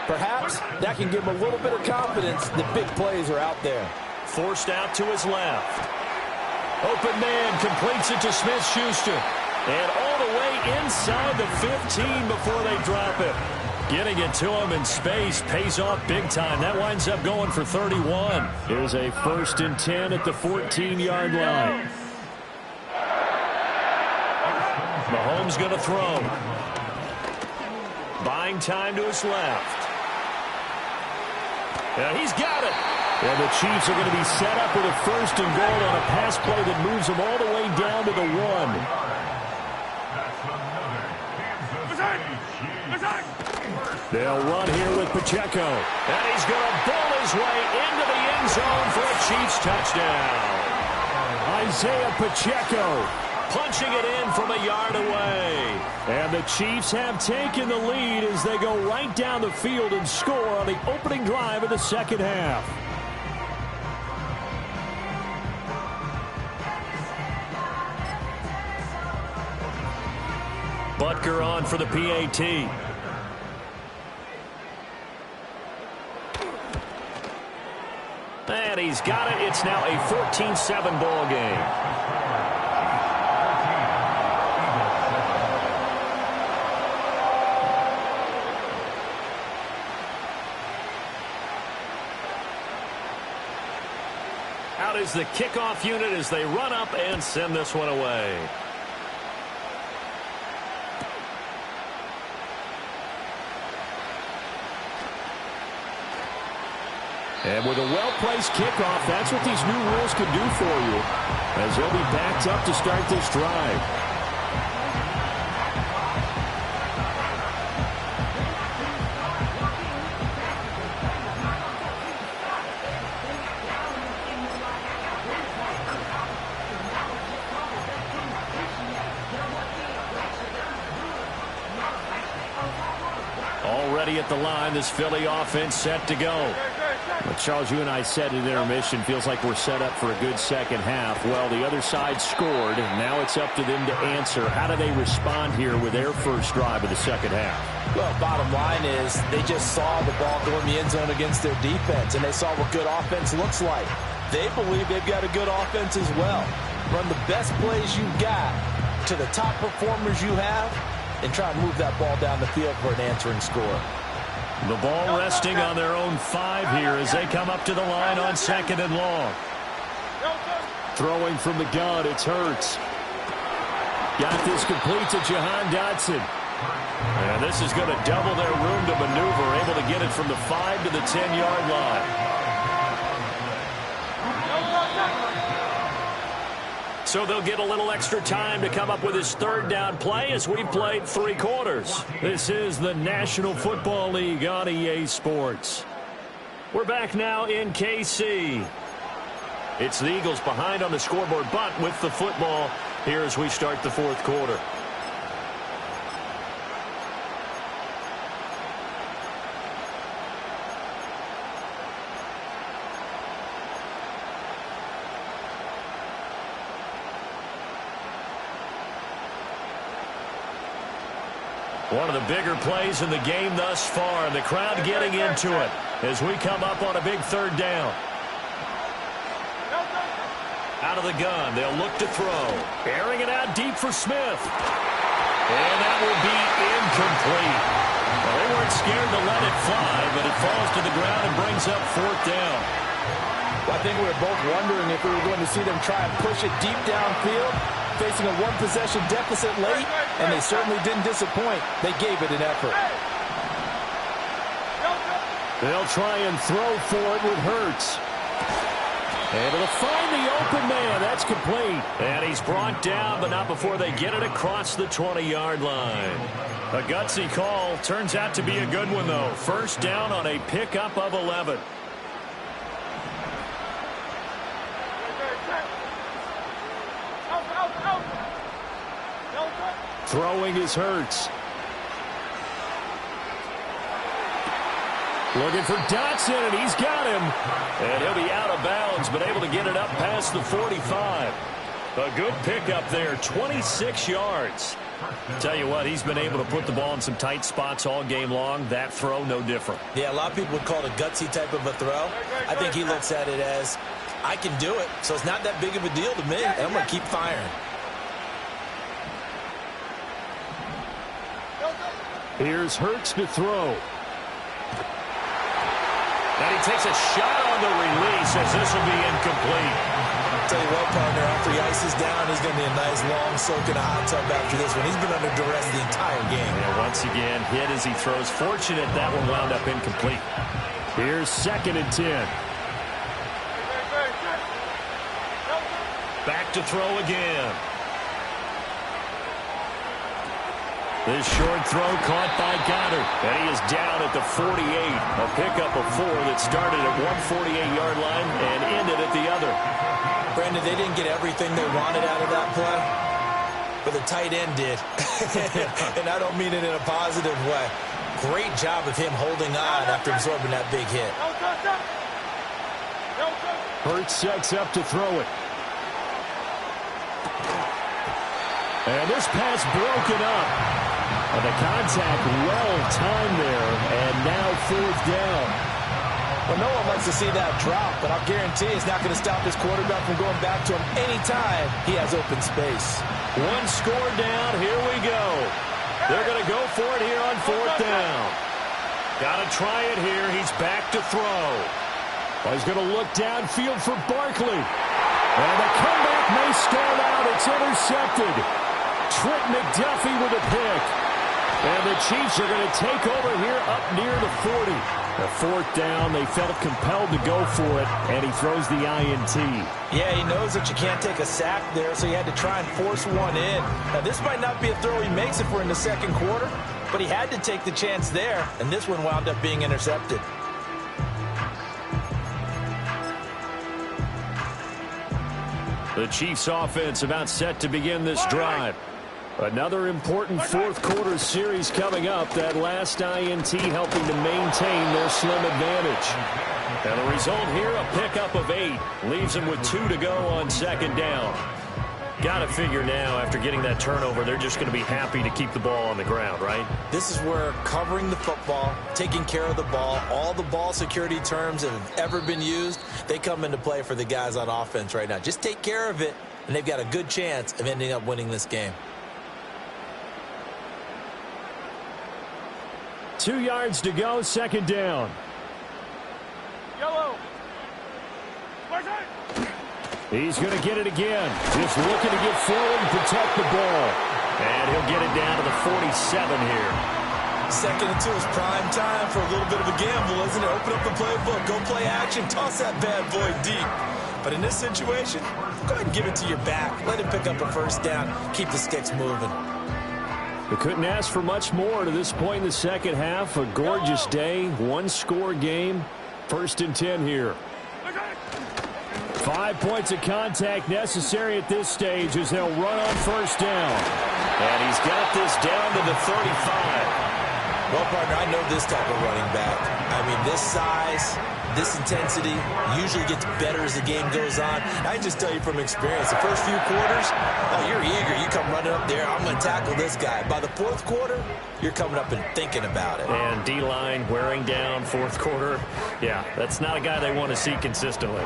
Perhaps that can give them a little bit of confidence that big plays are out there. Forced out to his left. Open man completes it to Smith-Schuster. And all the way inside the 15 before they drop it. Getting it to him in space pays off big time. That winds up going for 31. Here's a 1st and 10 at the 14-yard line. Mahomes going to throw. Buying time to his left. And he's got it. And the Chiefs are going to be set up with a 1st and goal on a pass play that moves them all the way down to the 1. They'll run here with Pacheco. And he's going to bowl his way into the end zone for a Chiefs touchdown. Isaiah Pacheco punching it in from a yard away. And the Chiefs have taken the lead as they go right down the field and score on the opening drive of the second half. Butker on for the PAT. And he's got it. It's now a 14-7 ball game. Out is the kickoff unit as they run up and send this one away. And with a well-placed kickoff, that's what these new rules can do for you, as they'll be backed up to start this drive. Already at the line, this Philly offense set to go. Well, Charles, you and I said at intermission, feels like we're set up for a good second half. Well, the other side scored, and now it's up to them to answer. How do they respond here with their first drive of the second half? Well, bottom line is they just saw the ball go in the end zone against their defense, and they saw what good offense looks like. They believe they've got a good offense as well. Run the best plays you've got to the top performers you have, and try and move that ball down the field for an answering score. The ball resting on their own 5 here as they come up to the line on 2nd and long. Throwing from the gun, it's Hurts. Got this complete to Jahan Dotson. And this is going to double their room to maneuver, able to get it from the 5 to the 10-yard line. So they'll get a little extra time to come up with his 3rd down play as we've played 3 quarters. This is the National Football League on EA Sports. We're back now in KC. It's the Eagles behind on the scoreboard, but with the football here as we start the 4th quarter. One of the bigger plays in the game thus far, and the crowd getting into it as we come up on a big 3rd down. Out of the gun, they'll look to throw. Airing it out deep for Smith. And that will be incomplete. Well, they weren't scared to let it fly, but it falls to the ground and brings up 4th down. Well, I think we were both wondering if we were going to see them try and push it deep downfield, facing a 1-possession deficit late, and they certainly didn't disappoint. They gave it an effort. They'll try and throw for it with Hurts. Able to find the open man. That's complete. And he's brought down, but not before they get it across the 20-yard line. A gutsy call. Turns out to be a good one, though. 1st down on a pickup of 11. Throwing is Hurts. Looking for Dotson, and he's got him. And he'll be out of bounds, but able to get it up past the 45. A good pickup there, 26 yards. Tell you what, he's been able to put the ball in some tight spots all game long. That throw, no different. Yeah, a lot of people would call it a gutsy type of a throw. I think he looks at it as, I can do it, so it's not that big of a deal to me, and I'm going to keep firing. Here's Hurts to throw. And he takes a shot on the release as this will be incomplete. I'll tell you what, partner, after he ices down, he's going to be a nice long soak in a hot tub after this one. He's been under duress the entire game. And once again, hit as he throws. Fortunate that one wound up incomplete. Here's 2nd and 10. Back to throw again. This short throw caught by Goddard. And he is down at the 48. A pickup of 4 that started at one 48-yard line and ended at the other. Brandon, they didn't get everything they wanted out of that play, but the tight end did. And I don't mean it in a positive way. Great job of him holding on after absorbing that big hit. Hurts sets up to throw it. And this pass broken up. And the contact well-timed there, and now 4th down. Well, no one likes to see that drop, but I'll guarantee it's not going to stop his quarterback from going back to him anytime he has open space. 1 score down. Here we go. They're going to go for it here on 4th down. Got to try it here. He's back to throw. Well, he's going to look downfield for Barkley. And the comeback may start out. It's intercepted. Trent McDuffie with a pick. And the Chiefs are going to take over here up near the 40. The 4th down, they felt compelled to go for it, and he throws the INT. Yeah, he knows that you can't take a sack there, so he had to try and force one in. Now, this might not be a throw he makes if we're in the 2nd quarter, but he had to take the chance there, and this one wound up being intercepted. The Chiefs offense about set to begin this drive. Another important 4th quarter series coming up. That last INT helping to maintain their slim advantage. And the result here, a pickup of 8. Leaves them with 2 to go on 2nd down. Got to figure now, after getting that turnover, they're just going to be happy to keep the ball on the ground, right? This is where covering the football, taking care of the ball, all the ball security terms that have ever been used, they come into play for the guys on offense right now. Just take care of it, and they've got a good chance of ending up winning this game. 2 yards to go, second down. Yellow. He's going to get it again. Just looking to get forward and protect the ball. And he'll get it down to the 47 here. 2nd and 2 is prime time for a little bit of a gamble, isn't it? Open up the playbook, go play action, toss that bad boy deep. But in this situation, go ahead and give it to your back. Let him pick up a first down. Keep the sticks moving. We couldn't ask for much more to this point in the second half. A gorgeous day, one-score game. 1st and 10 here. 5 points of contact necessary at this stage as they'll run on first down. And he's got this down to the 35. Well, partner, I know this type of running back. I mean, this size, this intensity usually gets better as the game goes on. I can just tell you from experience, the first few quarters, oh, you're eager. You come running up there, I'm going to tackle this guy. By the 4th quarter, you're coming up and thinking about it. And D-line wearing down 4th quarter. Yeah, that's not a guy they want to see consistently.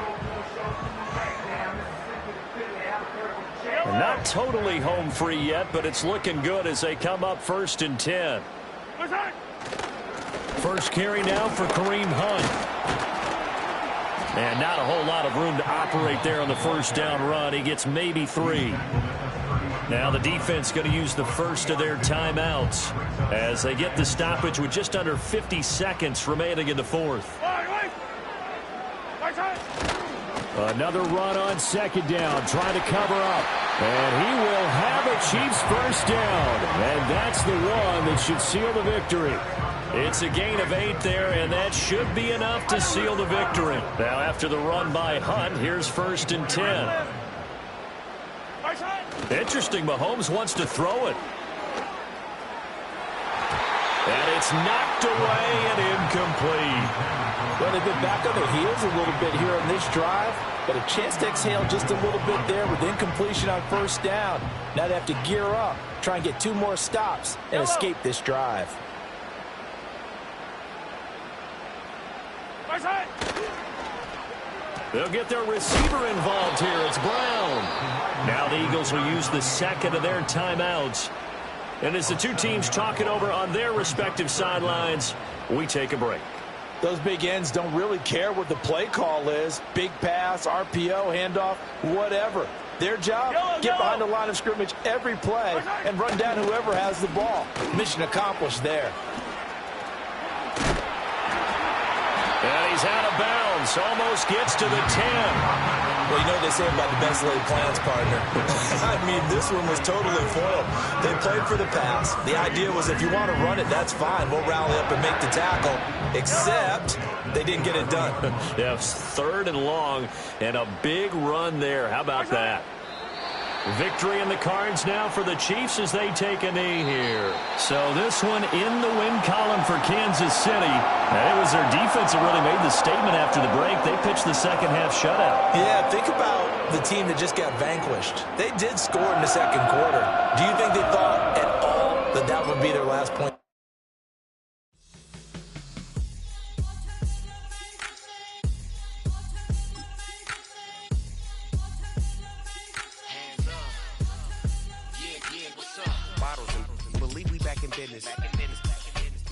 Not totally home free yet, but it's looking good as they come up 1st and 10. First carry now for Kareem Hunt. And not a whole lot of room to operate there on the first down run. He gets maybe 3. Now the defense going to use the first of their timeouts as they get the stoppage with just under 50 seconds remaining in the 4th. Another run on second down, trying to cover up. And he will have a Chiefs first down. And that's the one that should seal the victory. It's a gain of 8 there, and that should be enough to seal the victory. Now after the run by Hunt, here's 1st and 10. Interesting, Mahomes wants to throw it. And it's knocked away and incomplete. Well, they've been back on their heels a little bit here on this drive, but a chance to exhale just a little bit there with incompletion on first down. Now they have to gear up, try and get 2 more stops, and escape this drive. They'll get their receiver involved here. It's Brown. Now the Eagles will use the second of their timeouts. And as the two teams talk it over on their respective sidelines, we take a break. Those big ends don't really care what the play call is. Big pass, RPO, handoff, whatever. Their job, get behind the line of scrimmage every play and run down whoever has the ball. Mission accomplished there. And he's out of bounds. Almost gets to the 10. Well, you know what they say about the best laid plans, partner. I mean, this one was totally foiled. They played for the pass. The idea was if you want to run it, that's fine. We'll rally up and make the tackle. Except they didn't get it done. Yeah, 3rd and long and a big run there. How about that? Victory in the cards now for the Chiefs as they take a knee here. So this one in the win column for Kansas City. And it was their defense that really made the statement after the break. They pitched the second half shutout. Yeah, think about the team that just got vanquished. They did score in the 2nd quarter. Do you think they thought at all that that would be their last point?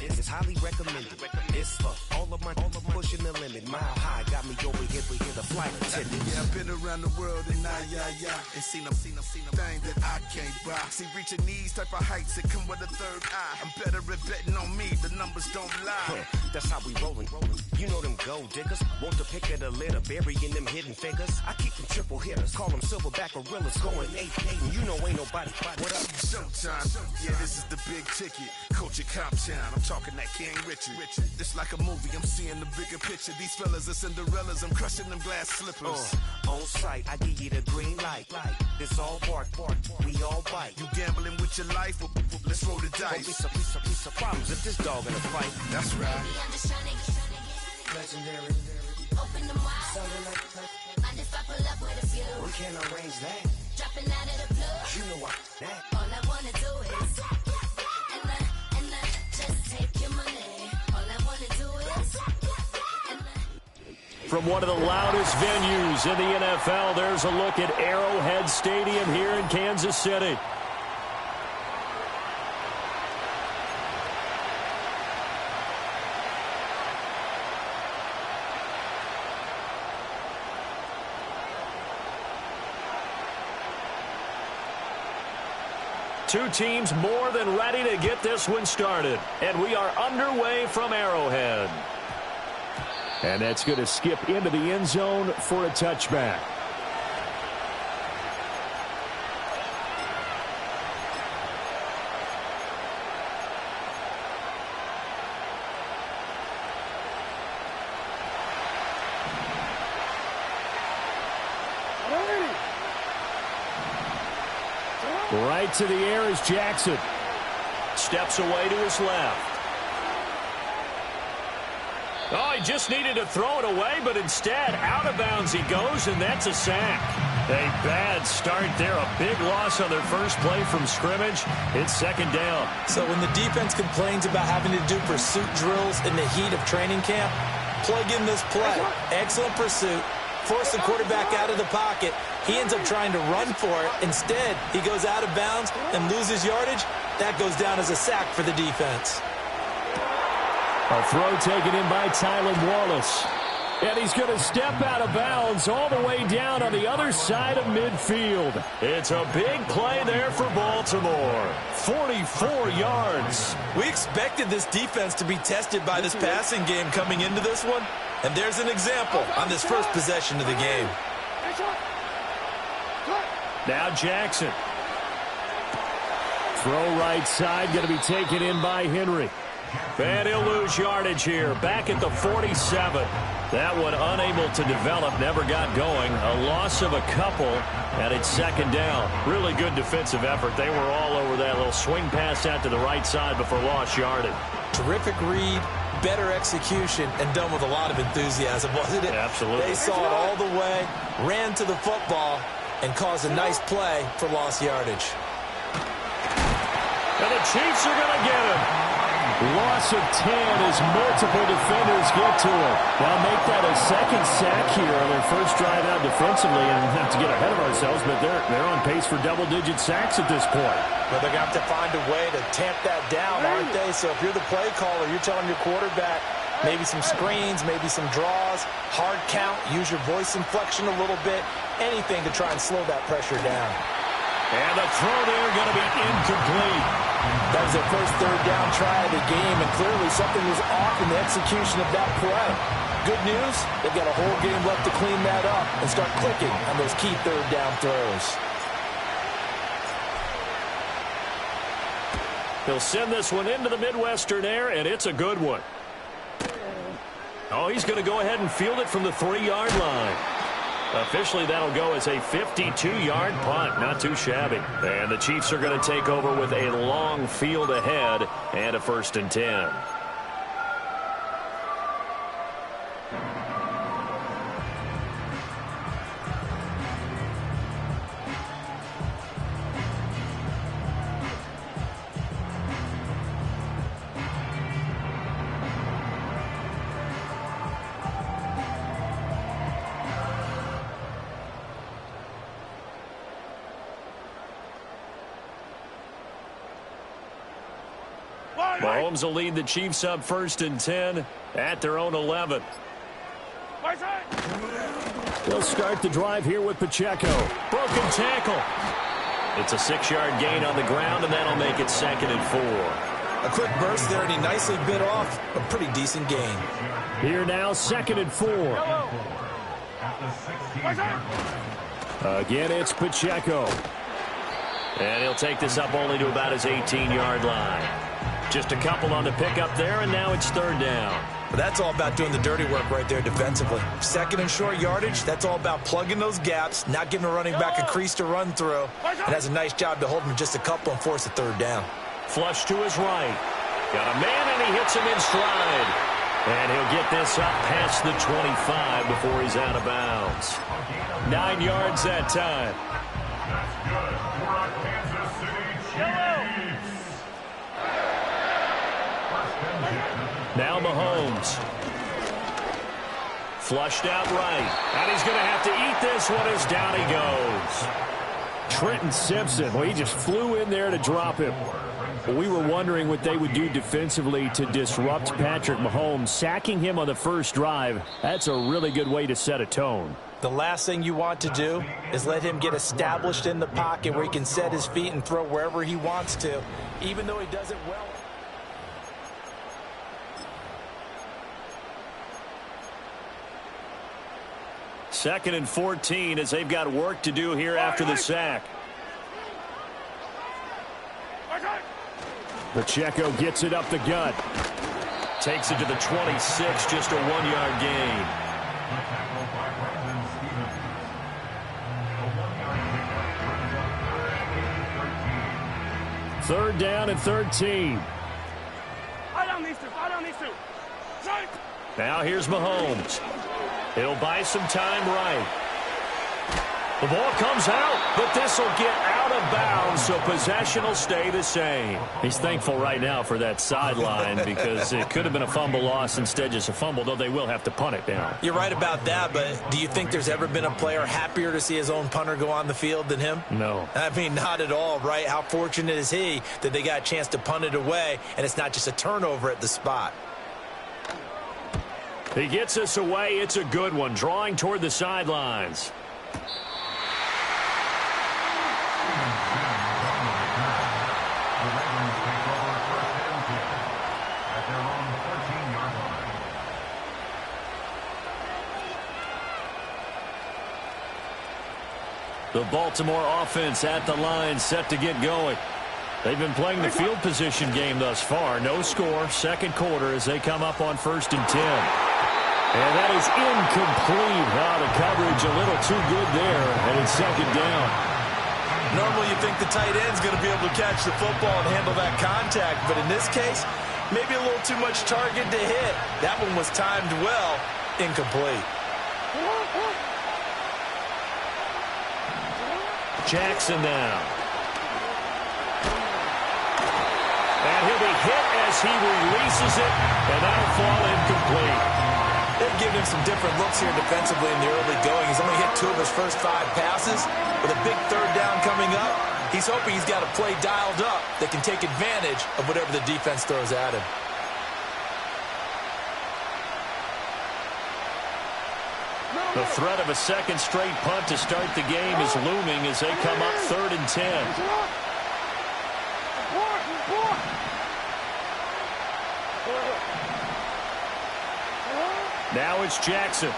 This is highly recommended. It's for all of my pushing the limit. Mile high got me over here, but here the flight attendant. Yeah, I've been around the world and and seen them thing that I can't buy. See, reaching these type of heights that come with a third eye. I'm better at betting on me. The numbers don't lie. That's how we rollin'. You know them gold diggers. Want the pick of the litter, burying them hidden figures. I keep them triple hitters, call them silverback gorillas, going 8-8. And you know ain't nobody. What up? Showtime. Yeah, this is the big ticket. Culture Cop Town. I'm talking that King Richard. It's like a movie. I'm seeing the bigger picture. These fellas are Cinderellas. I'm crushing them glass slippers. On sight, I give you the green light. It's all bark. We all bite. You gambling with your life? Well, let's roll the dice. Don't be piece of problems if this dog in a fight. That's right. Legendary. Open them wide. Mind if I pull up with a few? We can't arrange that. Dropping out of the blue. You know what? That. All I wanna do is and I just take your money. All I wanna do is From one of the loudest venues in the NFL, there's a look at Arrowhead Stadium here in Kansas City. Two teams more than ready to get this one started. And we are underway from Arrowhead. And that's going to skip into the end zone for a touchback. Right to the air is Jackson. Steps away to his left. Oh, he just needed to throw it away, but instead, out of bounds he goes, and that's a sack. A bad start there. A big loss on their first play from scrimmage. It's second down. So when the defense complains about having to do pursuit drills in the heat of training camp, plug in this play. Excellent pursuit. Force the quarterback out of the pocket. He ends up trying to run for it. Instead, he goes out of bounds and loses yardage. That goes down as a sack for the defense. A throw taken in by Tylan Wallace. And he's going to step out of bounds all the way down on the other side of midfield. It's a big play there for Baltimore. 44 yards. We expected this defense to be tested by this passing game coming into this one. And there's an example on this first possession of the game. Now Jackson. Throw right side, going to be taken in by Henry. And he'll lose yardage here. Back at the 47. That one unable to develop, never got going. A loss of a couple, and it's second down. Really good defensive effort. They were all over that little swing pass out to the right side before lost yardage. Terrific read, better execution, and done with a lot of enthusiasm, wasn't it? Absolutely. They saw it all the way, ran to the football, and caused a nice play for lost yardage. And the Chiefs are going to get him. Loss of 10 as multiple defenders get to it. They'll make that a second sack here on their first drive out defensively, and we'll have to get ahead of ourselves, but they're on pace for double-digit sacks at this point. But they're going to have to find a way to tamp that down, aren't they? So if you're the play caller, you're telling your quarterback maybe some screens, maybe some draws, hard count, use your voice inflection a little bit, anything to try and slow that pressure down. And the throw there going to be incomplete. That was their first third down try of the game, and clearly something was off in the execution of that play. Good news, they've got a whole game left to clean that up and start clicking on those key third down throws. He'll send this one into the Midwestern air, and it's a good one. Oh, he's going to go ahead and field it from the 3-yard line. Officially, that'll go as a 52-yard punt. Not too shabby. And the Chiefs are going to take over with a long field ahead and a 1st and 10. Mahomes will lead the Chiefs up 1st and 10 at their own 11. They'll start the drive here with Pacheco. Broken tackle. It's a 6-yard gain on the ground, and that'll make it 2nd and 4. A quick burst there, and he nicely bit off a pretty decent gain. Here now, 2nd and 4. Again, it's Pacheco. And he'll take this up only to about his 18-yard line. Just a couple on the pickup there, and now it's 3rd down. But that's all about doing the dirty work right there defensively. 2nd and short yardage, that's all about plugging those gaps, not giving a running back a crease to run through. It has a nice job to hold him just a couple and force a 3rd down. Flush to his right. Got a man, and he hits him in stride. And he'll get this up past the 25 before he's out of bounds. 9 yards that time. Now Mahomes. Flushed out right. And he's going to have to eat this one as down he goes. Trenton Simpson, well, he just flew in there to drop him. We were wondering what they would do defensively to disrupt Patrick Mahomes. Sacking him on the first drive, that's a really good way to set a tone. The last thing you want to do is let him get established in the pocket where he can set his feet and throw wherever he wants to, even though he does it well. Second and 14 as they've got work to do here after the sack. Pacheco gets it up the gut. Takes it to the 26, just a 1-yard gain. Third down and 13. Now here's Mahomes. He'll buy some time right. The ball comes out, but this will get out of bounds, so possession will stay the same. He's thankful right now for that sideline because it could have been a fumble loss, instead just a fumble, though they will have to punt it down. You're right about that, but do you think there's ever been a player happier to see his own punter go on the field than him? No. I mean, not at all, right? How fortunate is he that they got a chance to punt it away, and it's not just a turnover at the spot. He gets us away. It's a good one, drawing toward the sidelines. The Baltimore offense at the line, set to get going. They've been playing the field position game thus far. No score, second quarter as they come up on 1st and 10. And that is incomplete. The coverage a little too good there, and it's second down. Normally you think the tight end's going to be able to catch the football and handle that contact, but in this case, maybe a little too much target to hit. That one was timed well, incomplete. Jackson now. And he'll be hit as he releases it, and that'll fall incomplete. They've given him some different looks here defensively in the early going. He's only hit 2 of his first 5 passes. With a big third down coming up, he's hoping he's got a play dialed up that can take advantage of whatever the defense throws at him. The threat of a second straight punt to start the game is looming as they come up 3rd and 10. Now it's Jackson.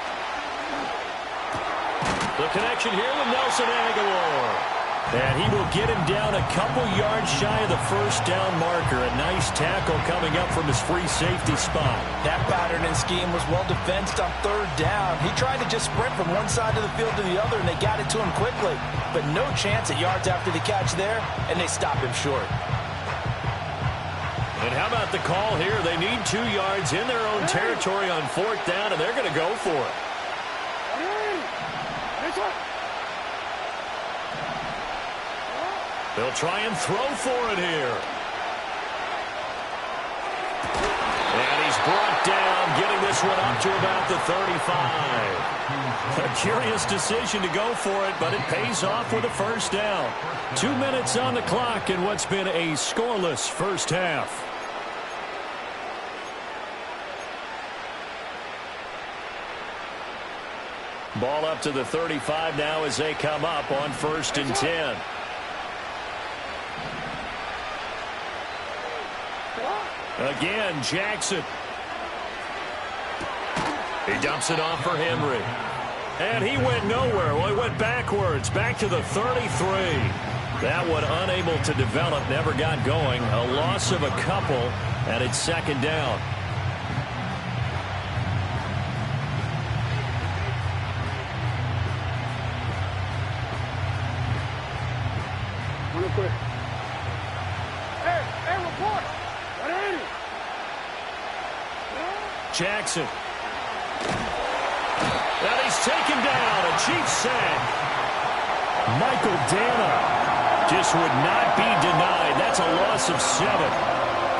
The connection here with Nelson Aguilar. And he will get him down a couple yards shy of the first down marker. A nice tackle coming up from his free safety spot. That pattern and scheme was well defensed on 3rd down. He tried to just sprint from one side of the field to the other, and they got it to him quickly. But no chance at yards after the catch there, and they stop him short. And how about the call here? They need 2 yards in their own territory on 4th down, and they're going to go for it. They'll try and throw for it here. And he's brought down, getting this one up to about the 35. A curious decision to go for it, but it pays off with a first down. 2 minutes on the clock in what's been a scoreless first half. Ball up to the 35 now as they come up on 1st and 10. Again, Jackson. He dumps it off for Henry. And he went nowhere. Well, he went backwards, back to the 33. That one unable to develop, never got going. A loss of a couple, and it's 2nd down. Jackson. And he's taken down. A Chiefs sack. Michael Dana just would not be denied. That's a loss of 7.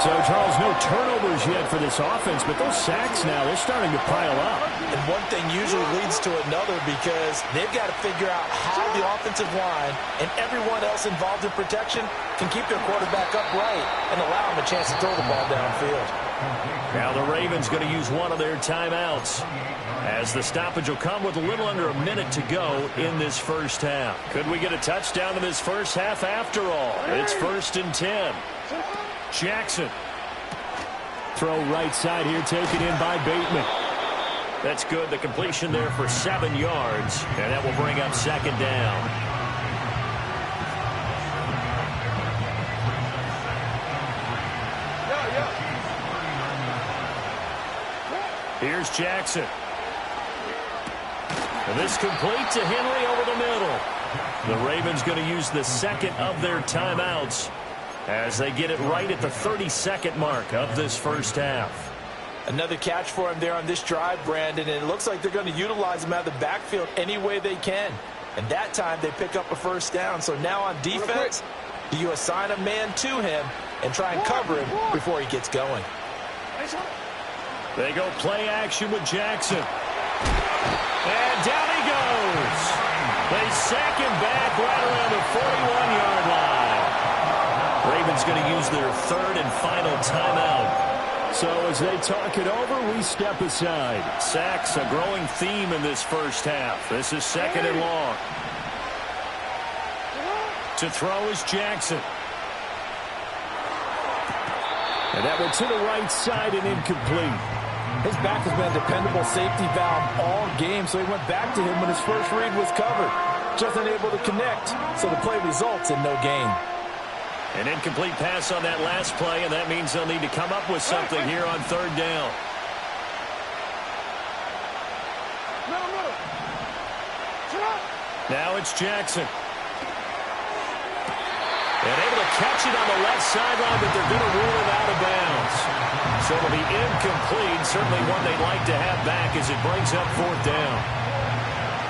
So, Charles, no turnovers yet for this offense, but those sacks now, they're starting to pile up. And one thing usually leads to another because they've got to figure out how the offensive line and everyone else involved in protection can keep their quarterback upright and allow him a chance to throw the ball downfield. Now the Ravens going to use one of their timeouts, as the stoppage will come with a little under a minute to go in this first half. Could we get a touchdown in this first half after all? It's 1st and 10. Jackson. Throw right side here, taken in by Bateman. That's good. The completion there for 7 yards, and that will bring up 2nd down. Here's Jackson. And this complete to Henry over the middle. The Ravens going to use the second of their timeouts as they get it right at the 32nd mark of this first half. Another catch for him there on this drive, Brandon, and it looks like they're going to utilize him out of the backfield any way they can. And that time they pick up a first down. So now on defense, do you assign a man to him and try and cover him before he gets going? They go play action with Jackson. And down he goes. They sack him back right around the 41-yard line. Ravens going to use their 3rd and final timeout. So as they talk it over, we step aside. Sacks, a growing theme in this first half. This is 2nd and long. To throw is Jackson. And that went to the right side and incomplete. His back has been a dependable safety valve all game, so he went back to him when his first read was covered. Just unable to connect, so the play results in no gain. An incomplete pass on that last play, and that means they'll need to come up with something here on 3rd down. Now it's Jackson. And able to catch it on the left sideline, but they're going to rule it out of bounds. So it'll be incomplete, certainly one they'd like to have back as it brings up 4th down.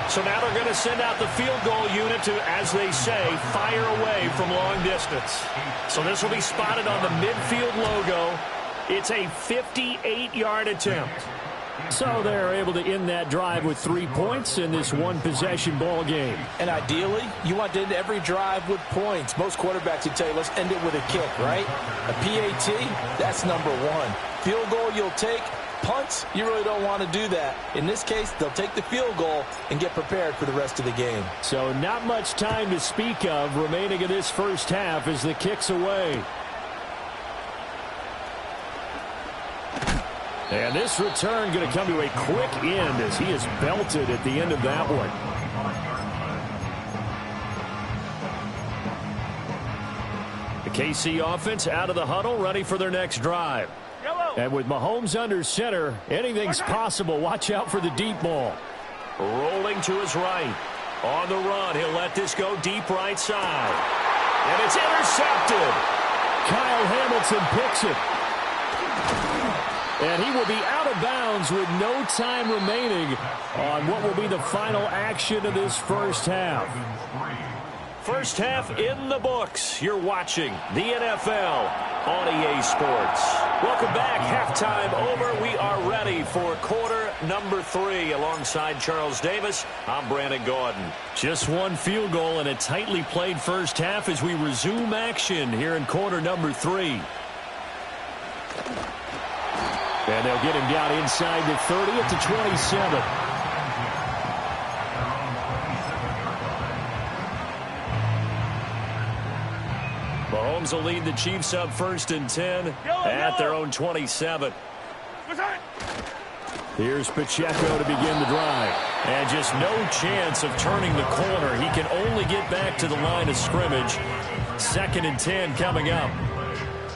So now they're going to send out the field goal unit to, as they say, fire away from long distance. So this will be spotted on the midfield logo. It's a 58-yard attempt. So they're able to end that drive with 3 points in this one-possession ball game. And ideally, you want to end every drive with points. Most quarterbacks would tell you, let's end it with a kick, right? A PAT, that's number 1. Field goal you'll take. Punts, you really don't want to do that. In this case, they'll take the field goal and get prepared for the rest of the game. So not much time to speak of remaining in this first half as the kick's away. And this return going to come to a quick end as he is belted at the end of that one. The KC offense out of the huddle, ready for their next drive. And with Mahomes under center, anything's possible. Watch out for the deep ball. Rolling to his right. On the run, he'll let this go deep right side. And it's intercepted. Kyle Hamilton picks it. And he will be out of bounds with no time remaining on what will be the final action of this first half. First half in the books. You're watching the NFL on EA Sports. Welcome back. Halftime over. We are ready for quarter number 3. Alongside Charles Davis, I'm Brandon Gaudin. Just one field goal and a tightly played first half as we resume action here in quarter number 3. And they'll get him down inside the 30 at the 27. Mahomes will lead the Chiefs up 1st and 10 at their own 27. Here's Pacheco to begin the drive. And just no chance of turning the corner. He can only get back to the line of scrimmage. 2nd and 10 coming up.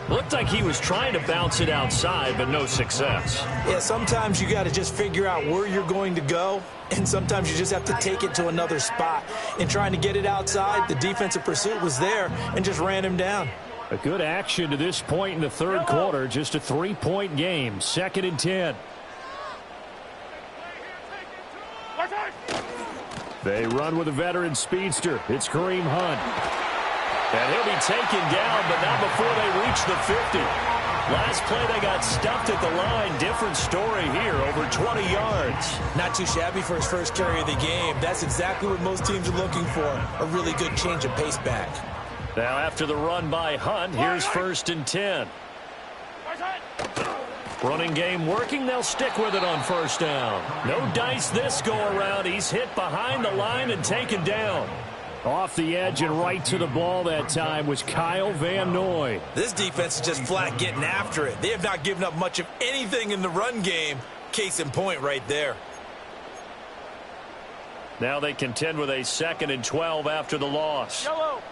Looked like he was trying to bounce it outside, but no success. Yeah, sometimes you got to just figure out where you're going to go, and sometimes you just have to take it to another spot. In trying to get it outside, the defensive pursuit was there and just ran him down. A good action to this point in the third quarter. Just a 3-point game. 2nd and 10. They run with a veteran speedster. It's Kareem Hunt. And he'll be taken down, but not before they reach the 50. Last play, they got stuffed at the line. Different story here, over 20 yards. Not too shabby for his first carry of the game. That's exactly what most teams are looking for, a really good change of pace back. Now, after the run by Hunt, here's 1st and 10. Running game working. They'll stick with it on first down. No dice this go-around. He's hit behind the line and taken down. Off the edge and right to the ball that time was Kyle Van Noy. This defense is just flat getting after it. They have not given up much of anything in the run game. Case in point right there. Now they contend with a 2nd and 12 after the loss. Yellow.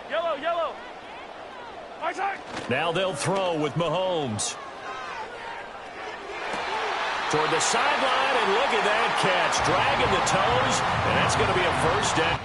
Yellow, yellow. Now they'll throw with Mahomes. Toward the sideline, and look at that catch. Dragging the toes, and that's going to be a first down.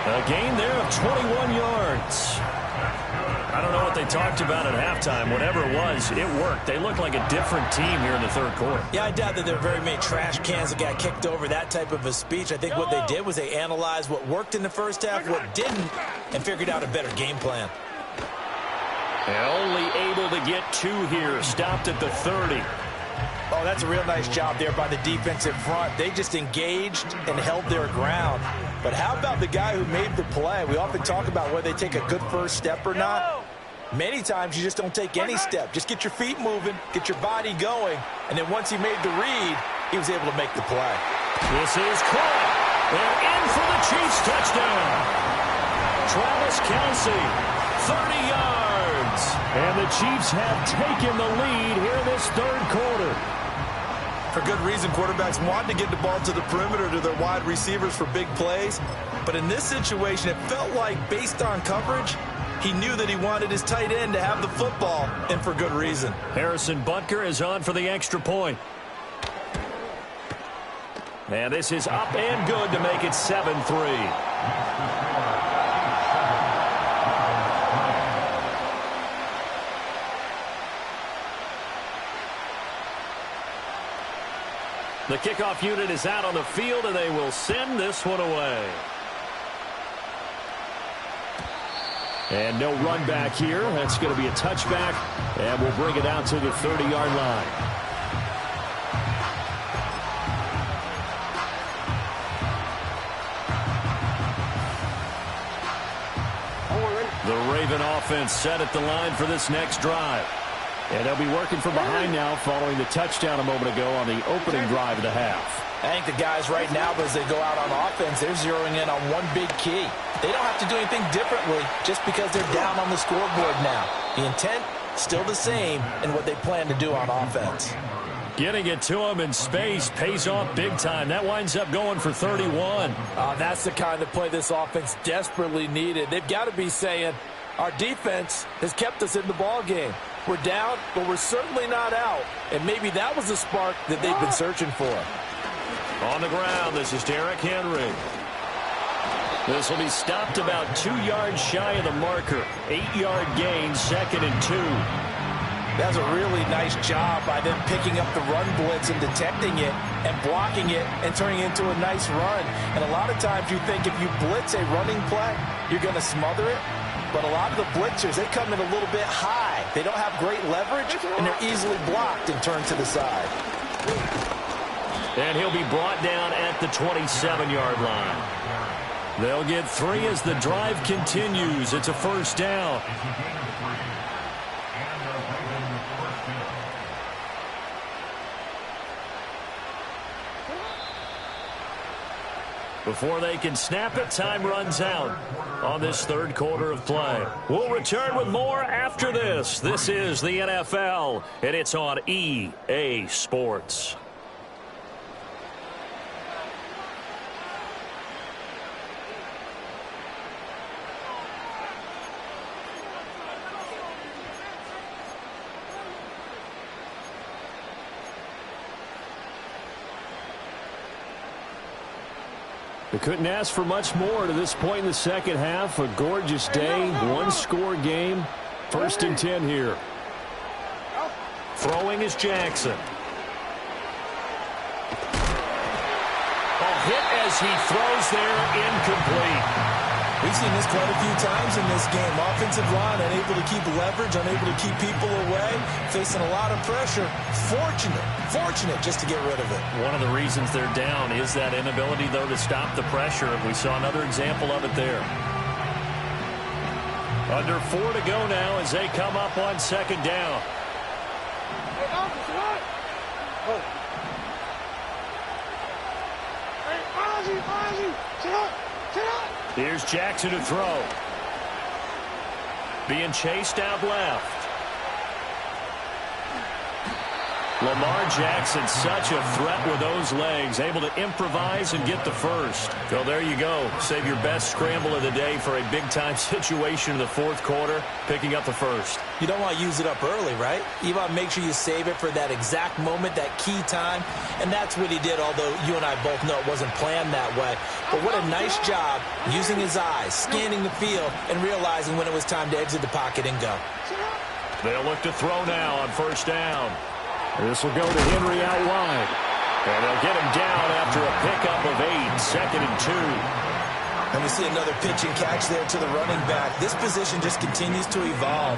A gain there of 21 yards. I don't know what they talked about at halftime. Whatever it was, it worked. They look like a different team here in the third quarter. Yeah, I doubt that there are very many trash cans that got kicked over, that type of a speech. I think what they did was they analyzed what worked in the first half, what didn't, and figured out a better game plan. They're only able to get 2 here. Stopped at the 30. Oh, that's a real nice job there by the defensive front. They just engaged and held their ground. But how about the guy who made the play? We often talk about whether they take a good first step or not. Many times you just don't take any step. Just get your feet moving, get your body going, and then once he made the read, he was able to make the play. This is caught. They're in for the Chiefs touchdown. Travis Kelce, 30 yards. And the Chiefs have taken the lead here in this third quarter. For good reason, quarterbacks want to get the ball to the perimeter to their wide receivers for big plays. But in this situation, it felt like, based on coverage, he knew that he wanted his tight end to have the football, and for good reason. Harrison Butker is on for the extra point. And this is up and good to make it 7-3. The kickoff unit is out on the field, and they will send this one away. And no run back here. That's going to be a touchback, and we'll bring it out to the 30-yard line. The Raven offense set at the line for this next drive. And they'll be working from behind now following the touchdown a moment ago on the opening drive of the half. I think the guys right now, as they go out on offense, they're zeroing in on one big key. They don't have to do anything differently just because they're down on the scoreboard now. The intent, still the same in what they plan to do on offense. Getting it to him in space pays off big time. That winds up going for 31. That's the kind of play this offense desperately needed. They've got to be saying, our defense has kept us in the ball game. We're down, but we're certainly not out. And maybe that was the spark that they've been searching for. On the ground, this is Derrick Henry. This will be stopped about 2 yards shy of the marker. 8-yard gain, 2nd and 2. That's a really nice job by them picking up the run blitz and detecting it and blocking it and turning it into a nice run. And a lot of times you think if you blitz a running play, you're going to smother it. But a lot of the blitzers, they come in a little bit high. They don't have great leverage, and they're easily blocked and turned to the side. And he'll be brought down at the 27-yard line. They'll get 3 as the drive continues. It's a first down. Before they can snap it, time runs out on this third quarter of play. We'll return with more after this. This is the NFL, and it's on EA Sports. They couldn't ask for much more to this point in the second half. A gorgeous day, one-score game. 1st and 10 here. Throwing is Jackson. A hit as he throws there, incomplete. We've seen this quite a few times in this game. Offensive line unable to keep leverage, unable to keep people away, facing a lot of pressure. Fortunate just to get rid of it. One of the reasons they're down is that inability, though, to stop the pressure. We saw another example of it there. Under 4 to go now as they come up on 2nd down. Here's Jackson to throw. Being chased out left. Lamar Jackson, such a threat with those legs, able to improvise and get the first. So there you go. Save your best scramble of the day for a big-time situation in the 4th quarter, picking up the first. You don't want to use it up early, right? You want to make sure you save it for that exact moment, that key time, and that's what he did, although you and I both know it wasn't planned that way. But what a nice job using his eyes, scanning the field, and realizing when it was time to exit the pocket and go. They'll look to throw now on 1st down. This will go to Henry out wide. And they'll get him down after a pickup of 8, 2nd and 2. And we see another pitch and catch there to the running back. This position just continues to evolve.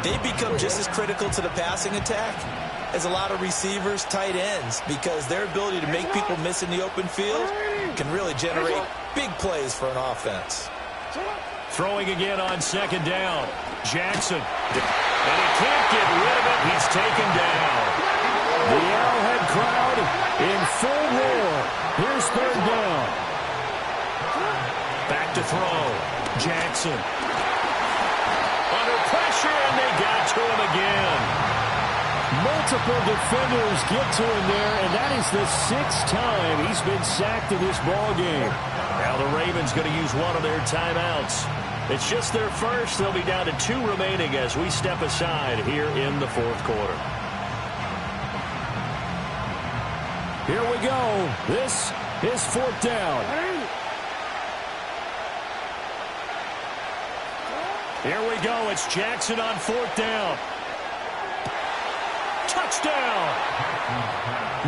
They become just as critical to the passing attack as a lot of receivers, tight ends, because their ability to make people miss in the open field can really generate big plays for an offense. Throwing again on 2nd down. Jackson. And he can't get rid of it. He's taken down. The Arrowhead crowd in full roar. Here's 3rd down. Back to throw. Jackson. Under pressure, and they got to him again. Multiple defenders get to him there, and that is the 6th time he's been sacked in this ball game. Now the Ravens going to use one of their timeouts. It's just their first. They'll be down to 2 remaining as we step aside here in the 4th quarter. Here we go. This is 4th down. Here we go. It's Jackson on 4th down. Touchdown!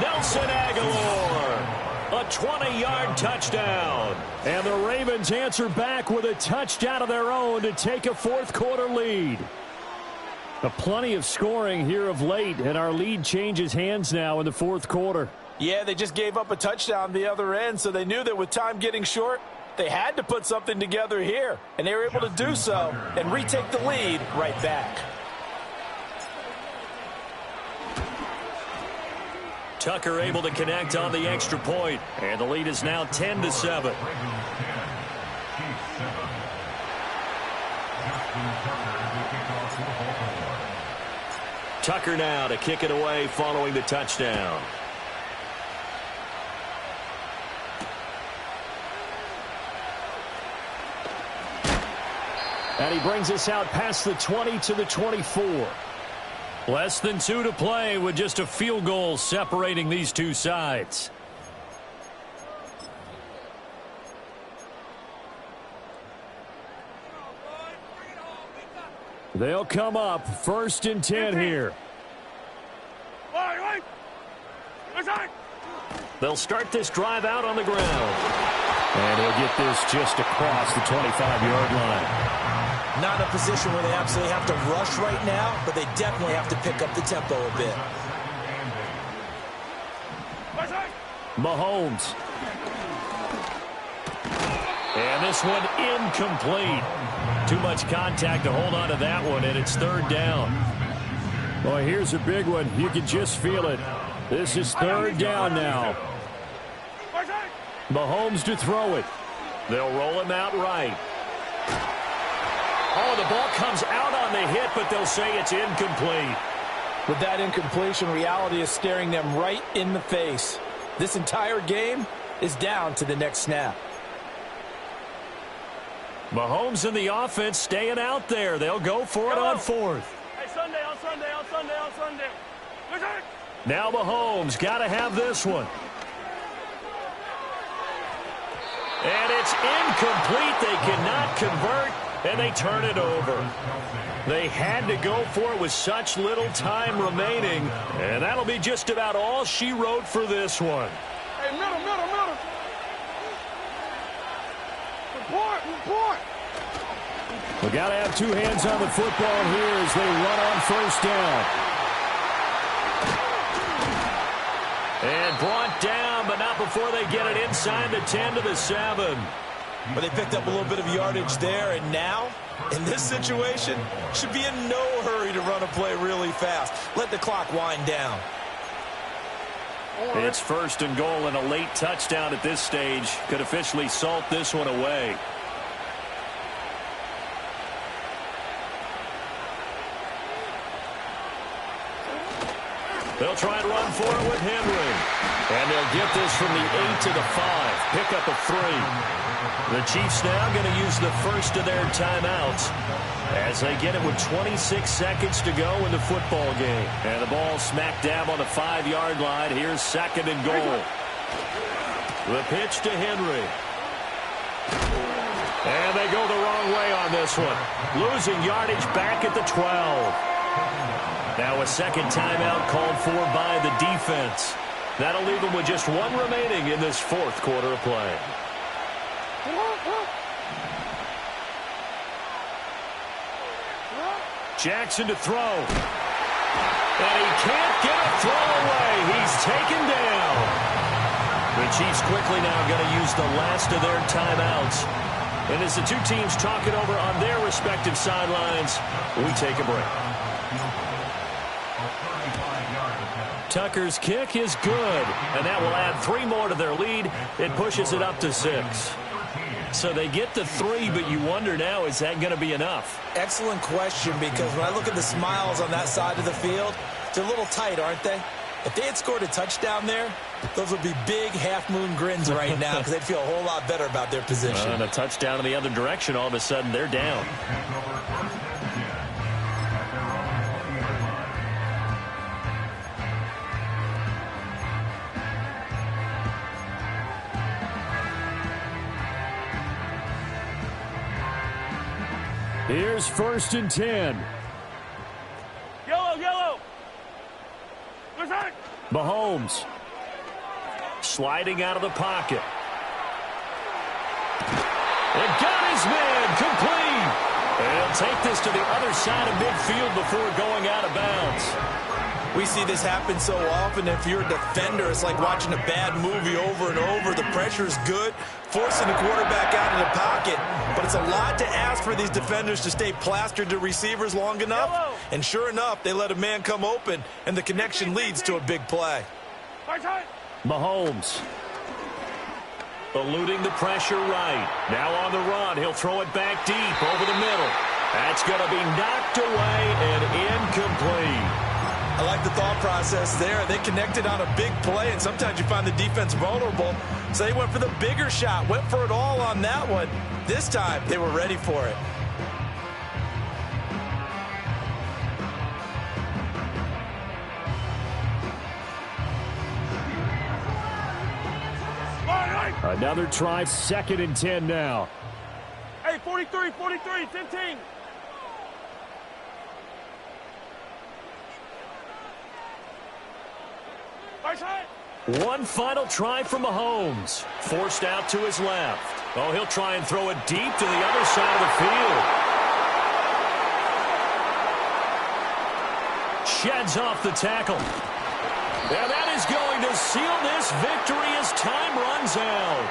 Nelson Aguilar. A 20-yard touchdown. And the Ravens answer back with a touchdown of their own to take a 4th quarter lead. Plenty of scoring here of late, and our lead changes hands now in the 4th quarter. Yeah, they just gave up a touchdown the other end, so they knew that with time getting short, they had to put something together here. And they were able to do so and retake the lead right back. Tucker able to connect on the extra point, and the lead is now 10-7. Tucker now to kick it away following the touchdown. And he brings us out past the 20 to the 24. Less than 2 to play with just a field goal separating these two sides. They'll come up 1st and 10 here. They'll start this drive out on the ground. And he'll get this just across the 25-yard line. Not in a position where they absolutely have to rush right now, but they definitely have to pick up the tempo a bit. Mahomes. And this one incomplete. Too much contact to hold on to that one, and it's 3rd down. Boy, here's a big one. You can just feel it. This is 3rd down now. Mahomes to throw it. They'll roll him out right. Oh, the ball comes out on the hit, but they'll say it's incomplete. With that incompletion, reality is staring them right in the face. This entire game is down to the next snap. Mahomes and the offense staying out there. They'll go for it on 4th. Hey, Sunday, on Sunday, on Sunday, on Sunday. Now Mahomes got to have this one. And it's incomplete. They cannot convert, and they turn it over. They had to go for it with such little time remaining, and that'll be just about all she wrote for this one. Hey, middle. Report. We got to have 2 hands on the football here as they run on 1st down. And brought down, but not before they get it inside the 10 to the 7. But they picked up a little bit of yardage there, and now, in this situation, should be in no hurry to run a play really fast. Let the clock wind down. It's 1st and goal, and a late touchdown at this stage could officially salt this one away. They'll try and run for it with Henry. And they'll get this from the 8 to the 5. Pick up a 3. The Chiefs now going to use the first of their timeouts as they get it with 26 seconds to go in the football game. And the ball smack dab on the 5-yard line. Here's 2nd and goal. The pitch to Henry. And they go the wrong way on this one. Losing yardage back at the 12. Now a second timeout called for by the defense. That'll leave them with just 1 remaining in this 4th quarter of play. Jackson to throw. And he can't get a throw away. He's taken down. The Chiefs quickly now going to use the last of their timeouts. And as the two teams talk it over on their respective sidelines, we take a break. Tucker's kick is good, and that will add 3 more to their lead. It pushes it up to 6. So they get the 3, but you wonder now, is that going to be enough? Excellent question, because when I look at the smiles on that side of the field, they're a little tight, aren't they? If they had scored a touchdown there, those would be big half-moon grins right now because they'd feel a whole lot better about their position. And a touchdown in the other direction, all of a sudden they're down. Here's 1st and 10. Yellow. Mahomes. Sliding out of the pocket. And got his man complete. And he'll take this to the other side of midfield before going out of bounds. We see this happen so often. If you're a defender, it's like watching a bad movie over and over. The pressure is good, forcing the quarterback out of the pocket. But it's a lot to ask for these defenders to stay plastered to receivers long enough. And sure enough, they let a man come open, and the connection leads to a big play. Mahomes. Eluding the pressure right. Now on the run. He'll throw it back deep over the middle. That's going to be knocked away and incomplete. I like the thought process there. They connected on a big play, and sometimes you find the defense vulnerable. So they went for the bigger shot, went for it all on that one. This time, they were ready for it. Another try, 2nd and 10 now. Hey, 43, 15. One final try from Mahomes. Forced out to his left. Oh, he'll try and throw it deep to the other side of the field. Sheds off the tackle. And that is going to seal this victory as time runs out.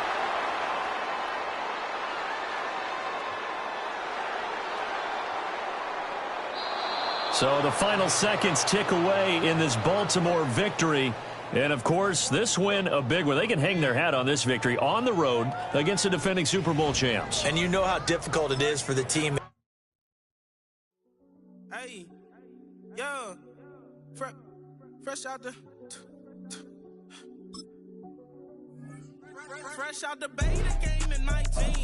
So the final seconds tick away in this Baltimore victory. And, of course, this win a big one. They can hang their hat on this victory on the road against the defending Super Bowl champs. And you know how difficult it is for the team. Hey, yo, fresh out the beta game in 19.